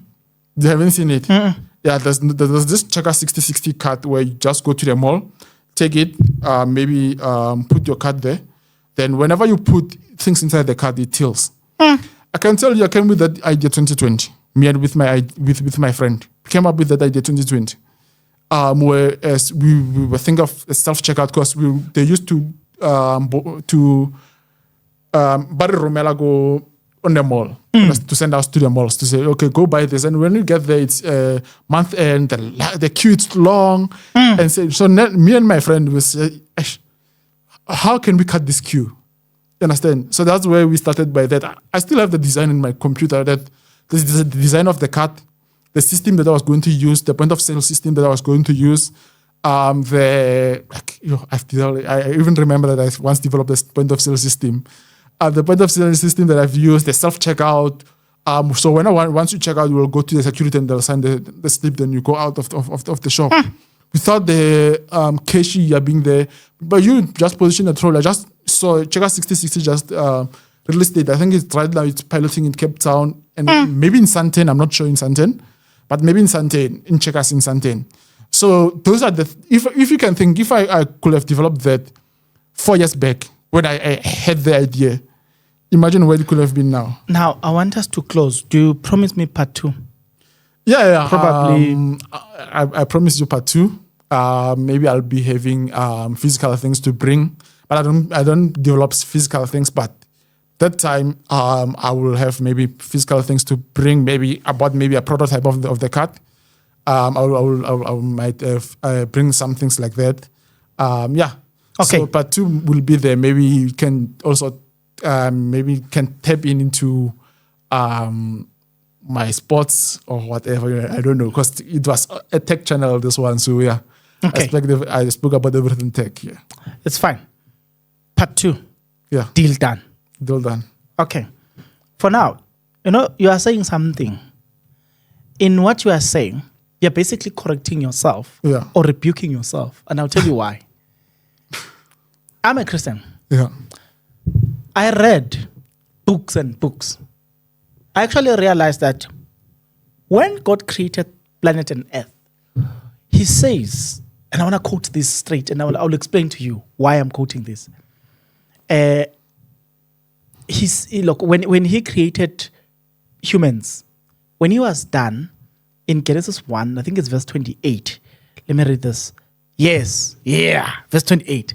haven't seen it? Yeah, there's this Checkers 6060 cut where you just go to the mall, take it, maybe put your card there. Then whenever you put things inside the card, it tilts. I can tell you, I came with that idea 2020. Me and with my friend came up with that idea 2020. Whereas we were thinking of a self-checkout because they used to Barry Romela go on the mall to send us to the malls to say, okay, go buy this. And when you get there, it's month end, the queue is long. And so me and my friend will say, how can we cut this queue? You understand? So that's where we started by that. I still have the design in my computer, that this is the design of the cart, the system that I was going to use, the point of sale system that I was going to use. I even remember that I once developed this point of sale system. The point of sale system that I've used, the self-checkout. So once you check out, you will go to the security and they'll sign the slip, then you go out of the shop. Without the cashier being there, but you just position the trolley. I just saw Checker 6060 just released it. I think it's right now, it's piloting in Cape Town and maybe in Santen. I'm not sure in Santen, but maybe in Santen, in Checkers in Santen. So those are if you can think, if I could have developed that 4 years back when I had the idea, imagine where it could have been now. Now, I want us to close. Do you promise me part 2? Yeah. Probably. I promise you part 2. Maybe I'll be having physical things to bring, but I don't develop physical things. But that time, I will have maybe physical things to bring. Maybe a prototype of the cart. I might bring some things like that. Yeah. Okay. So part 2 will be there. Maybe you can also tap into my sports or whatever. I don't know, because it was a tech channel, this one. So yeah. Okay. I spoke about everything tech. Yeah. It's fine. Part 2. Yeah. Deal done. Deal done. Okay. For now, you are saying something. In what you are saying, you're basically correcting yourself or rebuking yourself. And I'll tell you why. I'm a Christian. Yeah. I read books and books. I actually realized that when God created planet and earth, he says, and I want to quote this straight, and I'll explain to you why I'm quoting this. Look, when he created humans, when he was done, in Genesis 1, I think it's verse 28. Let me read this. Yes, verse 28.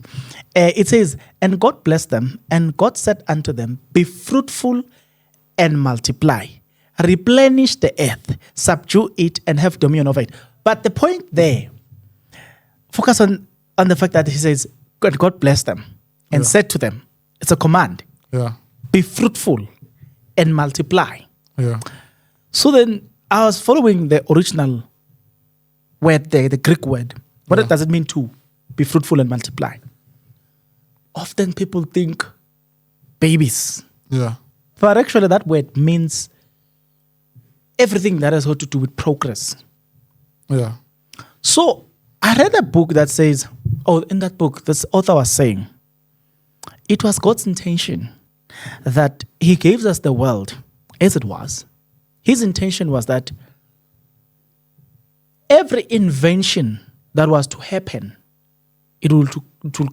It says, and God blessed them, and God said unto them, be fruitful and multiply, replenish the earth, subdue it, and have dominion over it. But the point there, focus on the fact that he says, God blessed them and said to them, it's a command, be fruitful and multiply. Yeah. So then I was following the original word, the Greek word. What does it mean to be fruitful and multiply? Often people think babies. Yeah. But actually that word means everything that has got to do with progress. Yeah. So I read a book that says, in that book, this author was saying, it was God's intention that he gave us the world as it was. His intention was that every invention that was to happen, it will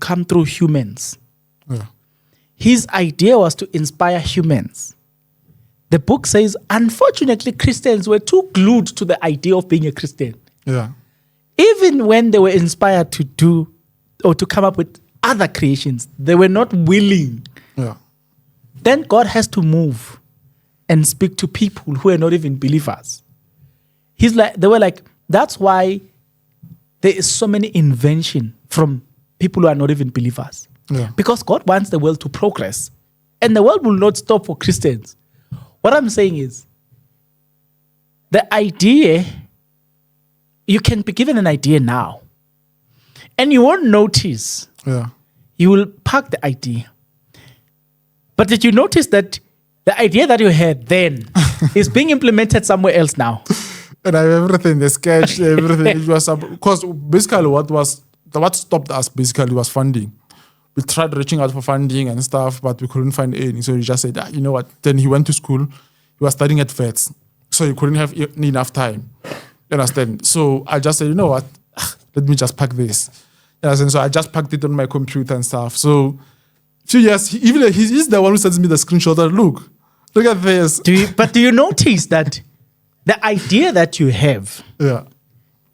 come through humans. Yeah. His idea was to inspire humans. The book says, unfortunately, Christians were too glued to the idea of being a Christian. Yeah. Even when they were inspired to do or to come up with other creations, they were not willing. Yeah. Then God has to move and speak to people who are not even believers. They were like, that's why there is so many invention from people who are not even believers. Yeah. Because God wants the world to progress. And the world will not stop for Christians. What I'm saying is, the idea, you can be given an idea now. And you won't notice. Yeah. You will park the idea. But did you notice that the idea that you had then is being implemented somewhere else now? And I have everything, the sketch, everything. It was because basically what stopped us basically was funding. We tried reaching out for funding and stuff, but we couldn't find any. So he just said, you know what? Then he went to school. He was studying at FETS. So he couldn't have enough time. You understand? So I just said, you know what? Let me just pack this. You understand? So I just packed it on my computer and stuff. So few years, he's the one who sends me the screenshot. Look at this. But do you notice that the idea that you have,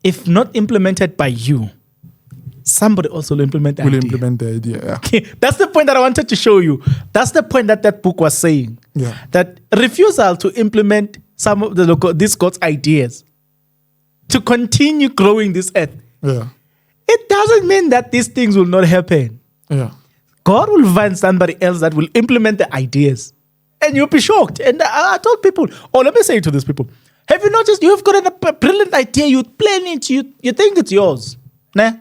if not implemented by you, somebody also will implement the Will idea. implement the idea. Yeah. Okay, that's the point that I wanted to show you. That's the point that book was saying. Yeah. That refusal to implement some of these God's ideas to continue growing this earth, Yeah. it doesn't mean that these things will not happen. Yeah. God will find somebody else that will implement the ideas. And you'll be shocked. And I told people, let me say it to these people. Have you noticed you've got a brilliant idea, you plan it, you think it's yours. Nah?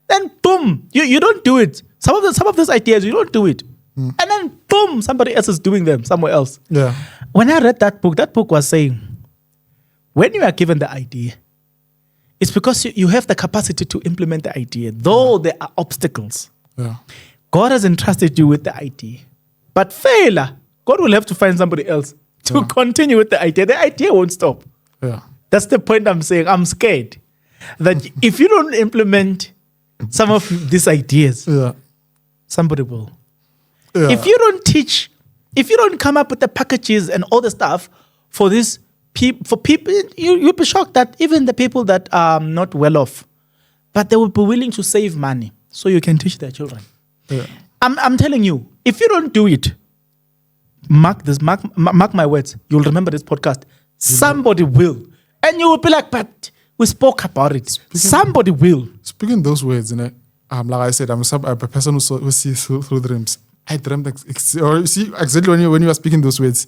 Then boom, you don't do it. Some of those ideas, you don't do it. And then boom, somebody else is doing them somewhere else. Yeah. When I read that book was saying, when you are given the idea, it's because you have the capacity to implement the idea, though there are obstacles. Yeah. God has entrusted you with the idea. But failure, God will have to find somebody else to continue with the idea. The idea won't stop. Yeah. That's the point I'm saying. I'm scared that if you don't implement some of these ideas, Yeah. somebody will. Yeah. If you don't teach, if you don't come up with the packages and all the stuff for this, for people, you'll be shocked that even the people that are not well off, but they will be willing to save money so you can teach their children. Yeah. I'm telling you, if you don't do it, mark my words, you'll remember this podcast. Somebody will. And you will be like, but we spoke about it. Somebody will. Speaking those words, like I said, I'm a person who sees through dreams. I dreamt or see exactly when you were speaking those words.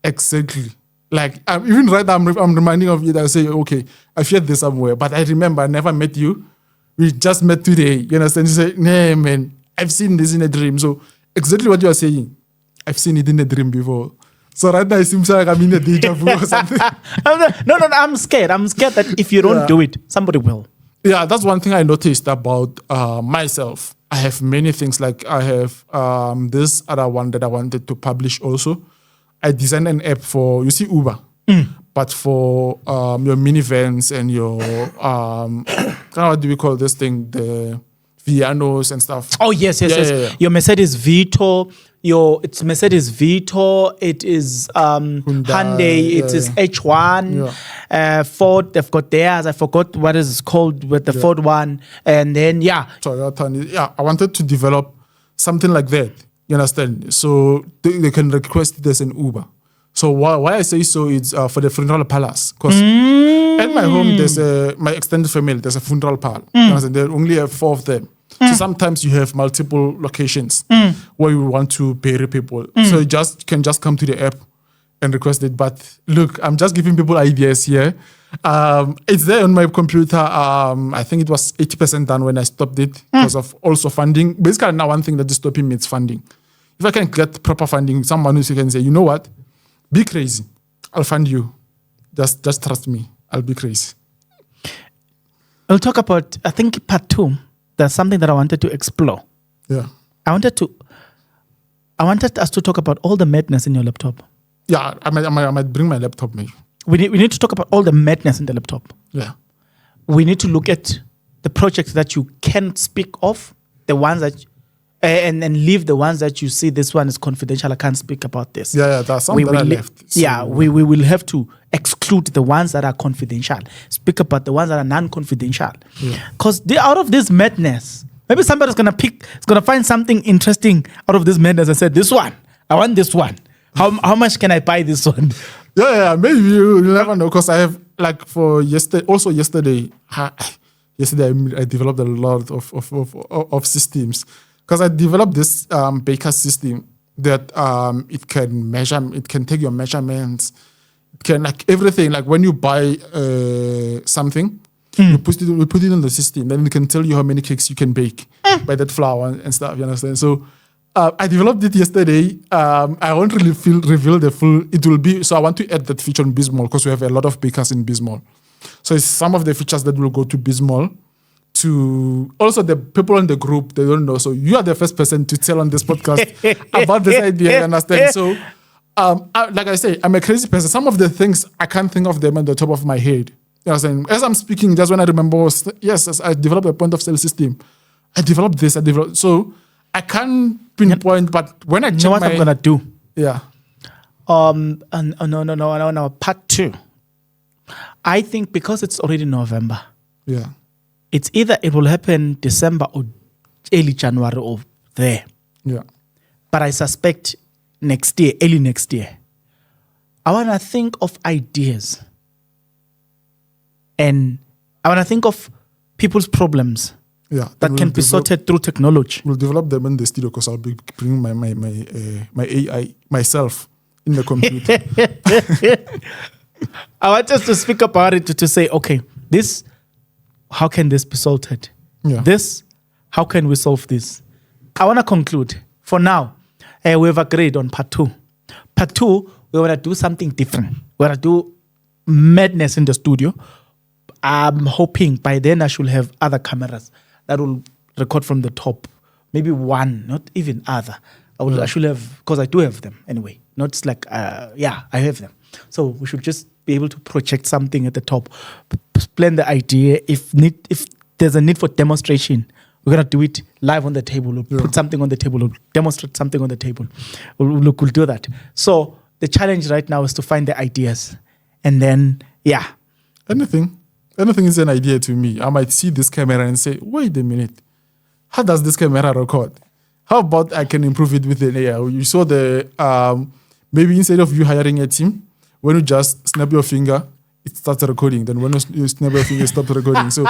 Exactly. Like even right now, I'm reminding of you that I say, okay, I shared this somewhere, but I remember I never met you. We just met today. You understand? You say, nah, man, I've seen this in a dream. So exactly what you are saying, I've seen it in a dream before. So right now it seems like I'm in a deja vu or something. No, I'm scared. I'm scared that if you don't do it, somebody will. Yeah, that's one thing I noticed about myself. I have many things. Like I have this other one that I wanted to publish also. I designed an app for, you see, Uber, but for your minivans and your, what do we call this thing? The Vianos and stuff. Oh, yes. Yeah. Your Mercedes Vito, it's Mercedes Vito, it is Hyundai, it is H1, Ford, they've got theirs. I forgot what it's called with the Ford one. And then, Toyota. Yeah, I wanted to develop something like that. You understand? So they can request this in Uber. So why I say so is for the funeral palace. Because at my home, there's my extended family, there's a funeral parlor. You understand? There only have 4 of them. So sometimes you have multiple locations where you want to bury people. So you can just come to the app and request it. But look, I'm just giving people ideas here. It's there on my computer. I think it was 80% done when I stopped it because of also funding. Basically, now one thing that is stopping me is funding. If I can get proper funding, someone who can say, you know what, be crazy. I'll fund you. Just trust me. I'll be crazy. We'll talk about, I think, part 2. There's something that I wanted to explore. Yeah. I wanted us to talk about all the madness in your laptop. Yeah, I might bring my laptop maybe. We need to talk about all the madness in the laptop. Yeah. We need to look at the projects that you can speak of, the ones that, and leave the ones that you see, this one is confidential, I can't speak about this. Yeah, there's some that I left. So we will have to exclude the ones that are confidential. Speak about the ones that are non-confidential. Because out of this madness, maybe somebody's going to find something interesting out of this madness and say, this one, I want this one. How much can I buy this one? Yeah, maybe you never know. Because I have, like, for yesterday, I developed a lot of systems. Because I developed this Baker system that it can measure, it can take your measurements, it can, like, everything. Like when you buy something, you put it in the system, then it can tell you how many cakes you can bake by that flour and stuff. You understand? So I developed it yesterday. I won't really reveal the full. It will be, so I want to add that feature in Bismol because we have a lot of bakers in Bismol. So it's some of the features that will go to Bismol. To also the people in the group, they don't know. So you are the first person to tell on this podcast about this idea. You understand? So, like I say, I'm a crazy person. Some of the things I can't think of them on the top of my head. You understand? As I'm speaking, just when I remember, yes, I developed a point of sale system. I developed this. So I can't pinpoint. But when I check, you know what I'm gonna do? Yeah. No. Part 2. I think because it's already November. Yeah. it's either it will happen December or early January or there. Yeah. But I suspect next year, early next year, I want to think of ideas. And I want to think of people's problems that can be sorted through technology. We'll develop them in the studio because I'll be bringing my AI myself in the computer. I want us to speak about it to say, okay, this, how can this be sorted? Yeah. This, how can we solve this? I want to conclude. For now, we've agreed on part 2. Part 2, we want to do something different. We want to do madness in the studio. I'm hoping by then I should have other cameras that will record from the top. Maybe one, not even other. I should have, because I do have them anyway. Not like, I have them. So we should just be able to project something at the top, plan the idea. If there's a need for demonstration, we're going to do it live on the table. We'll put something on the table. We'll demonstrate something on the table. We'll do that. So the challenge right now is to find the ideas. And then, Anything is an idea to me. I might see this camera and say, wait a minute. How does this camera record? How about I can improve it with an AI? You saw maybe instead of you hiring a team, when you just snap your finger, it starts recording. Then when you snap your finger, it stops recording. So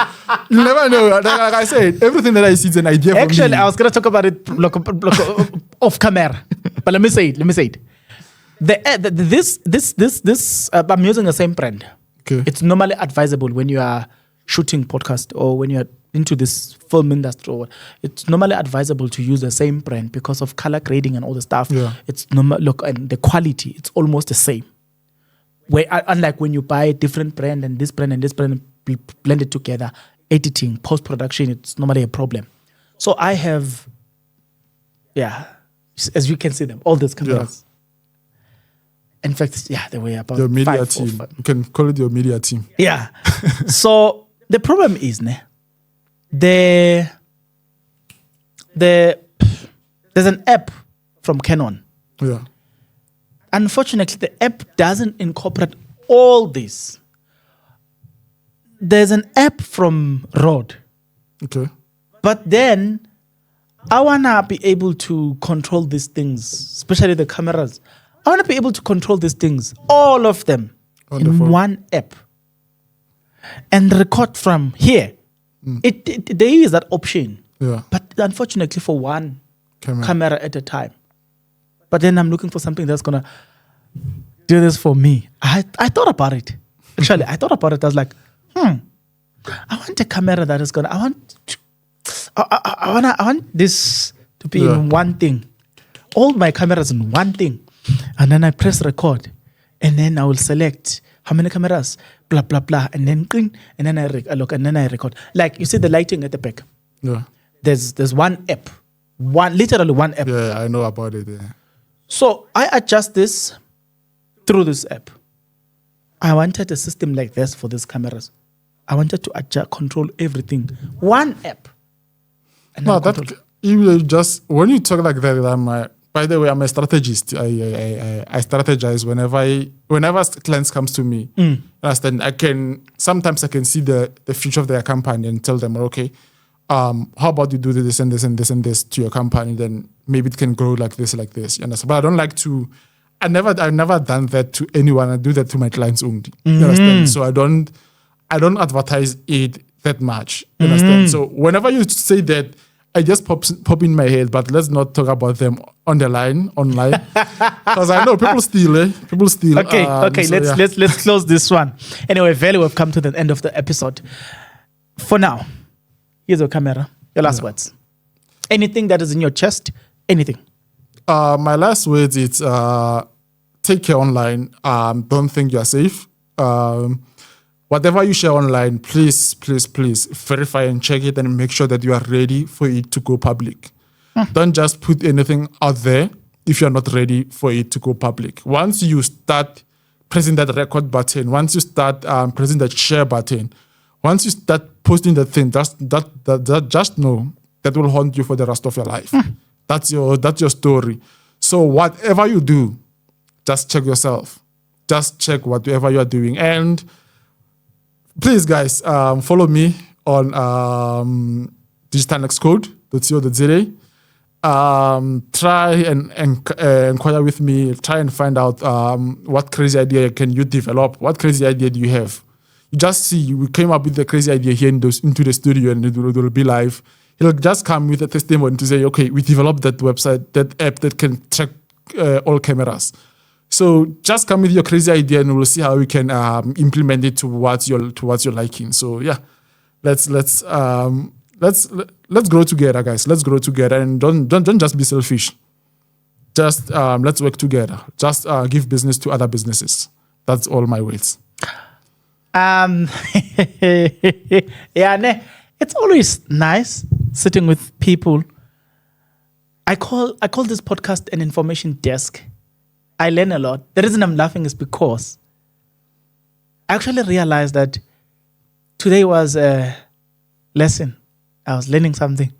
you never know. Like I said, everything that I see is an idea for me. Actually, I was going to talk about it off camera. But let me say it. I'm using the same brand. Okay. It's normally advisable when you are shooting podcast or when you're into this film industry. It's normally advisable to use the same brand because of color grading and all the stuff. Yeah. It's and the quality, it's almost the same. Where unlike when you buy a different brand and this brand and blend it together, editing, post-production, it's normally a problem. So I have, as you can see them, all these cameras. In fact, they were about your media 5 team. You can call it your media team. Yeah. So the problem is, there's an app from Canon. Yeah. Unfortunately, the app doesn't incorporate all this. There's an app from Rode. Okay. But then I want to be able to control these things, especially the cameras. I want to be able to control these things, all of them, in one app. And record from here. There is that option. Yeah. But unfortunately for one camera at a time. But then I'm looking for something that's going to do this for me. I thought about it. Actually, I thought about it. I was like, I want a camera that is going to, I want this to be in one thing. All my cameras in one thing. And then I press record. And then I will select how many cameras, blah, blah, blah. And then clean. And then I look and then I record. Like you see the lighting at the back. Yeah. There's one app. Literally one app. Yeah, I know about it. Yeah. So I adjust this through this app. I wanted a system like this for these cameras. I wanted to control everything. One app. And no, that you just when you talk like that, by the way, I'm a strategist. I strategize whenever clients comes to me. Understand? Sometimes I can see the future of their company and tell them, okay, how about you do this and this and this and this to your company? Then maybe it can grow like this. You understand? But I don't like to. I've never done that to anyone. I do that to my clients only. You understand? So I don't advertise it that much. You understand? So whenever you say that, I just pop in my head, but let's not talk about them online, because I know people steal. People steal. Okay. So let's close this one. Anyway, Veli, we've come to the end of the episode. For now, here's your camera. Your last words. Anything that is in your chest. Anything. My last words is take care online. Don't think you're safe. Whatever you share online, please verify and check it and make sure that you are ready for it to go public. Don't just put anything out there if you're not ready for it to go public. Once you start pressing that record button, once you start pressing that share button, once you start posting the thing, just know that will haunt you for the rest of your life. That's your story. So whatever you do, just check yourself. Just check whatever you are doing. And please, guys, follow me on digitalnextcode.co.za. Try and inquire with me. Try and find out what crazy idea can you develop. What crazy idea do you have? You just see, we came up with the crazy idea here into the studio, and it will be live. He'll just come with a testimony to say, okay, we developed that website, that app that can track all cameras. So just come with your crazy idea, and we'll see how we can implement it towards your liking. So yeah, let's grow together, guys. Let's grow together, and don't just be selfish. Just let's work together. Just give business to other businesses. That's all my words. It's always nice sitting with people. I call this podcast an information desk. I learn a lot. The reason I'm laughing is because I actually realized that today was a lesson. I was learning something.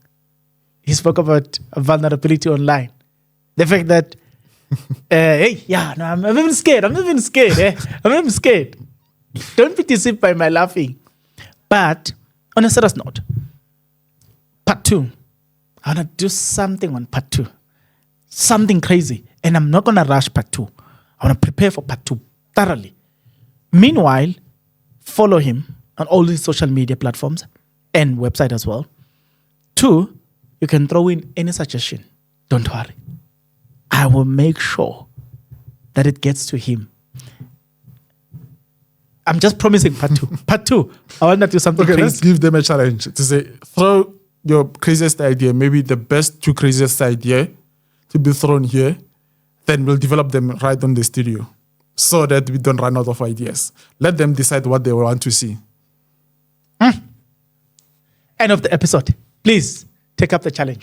He spoke about vulnerability online. The fact that, I'm even scared. I'm even scared. Don't be deceived by my laughing. But on a serious note, part 2, I want to do something on part 2. Something crazy. And I'm not going to rush part 2. I want to prepare for part 2 thoroughly. Meanwhile, follow him on all these social media platforms and website as well. 2, you can throw in any suggestion. Don't worry. I will make sure that it gets to him. I'm just promising part 2. Part 2, I want to do something crazy. Let's give them a challenge to say, throw your craziest idea, maybe the best 2 craziest idea to be thrown here. Then we'll develop them right on the studio so that we don't run out of ideas. Let them decide what they want to see. End of the episode. Please take up the challenge.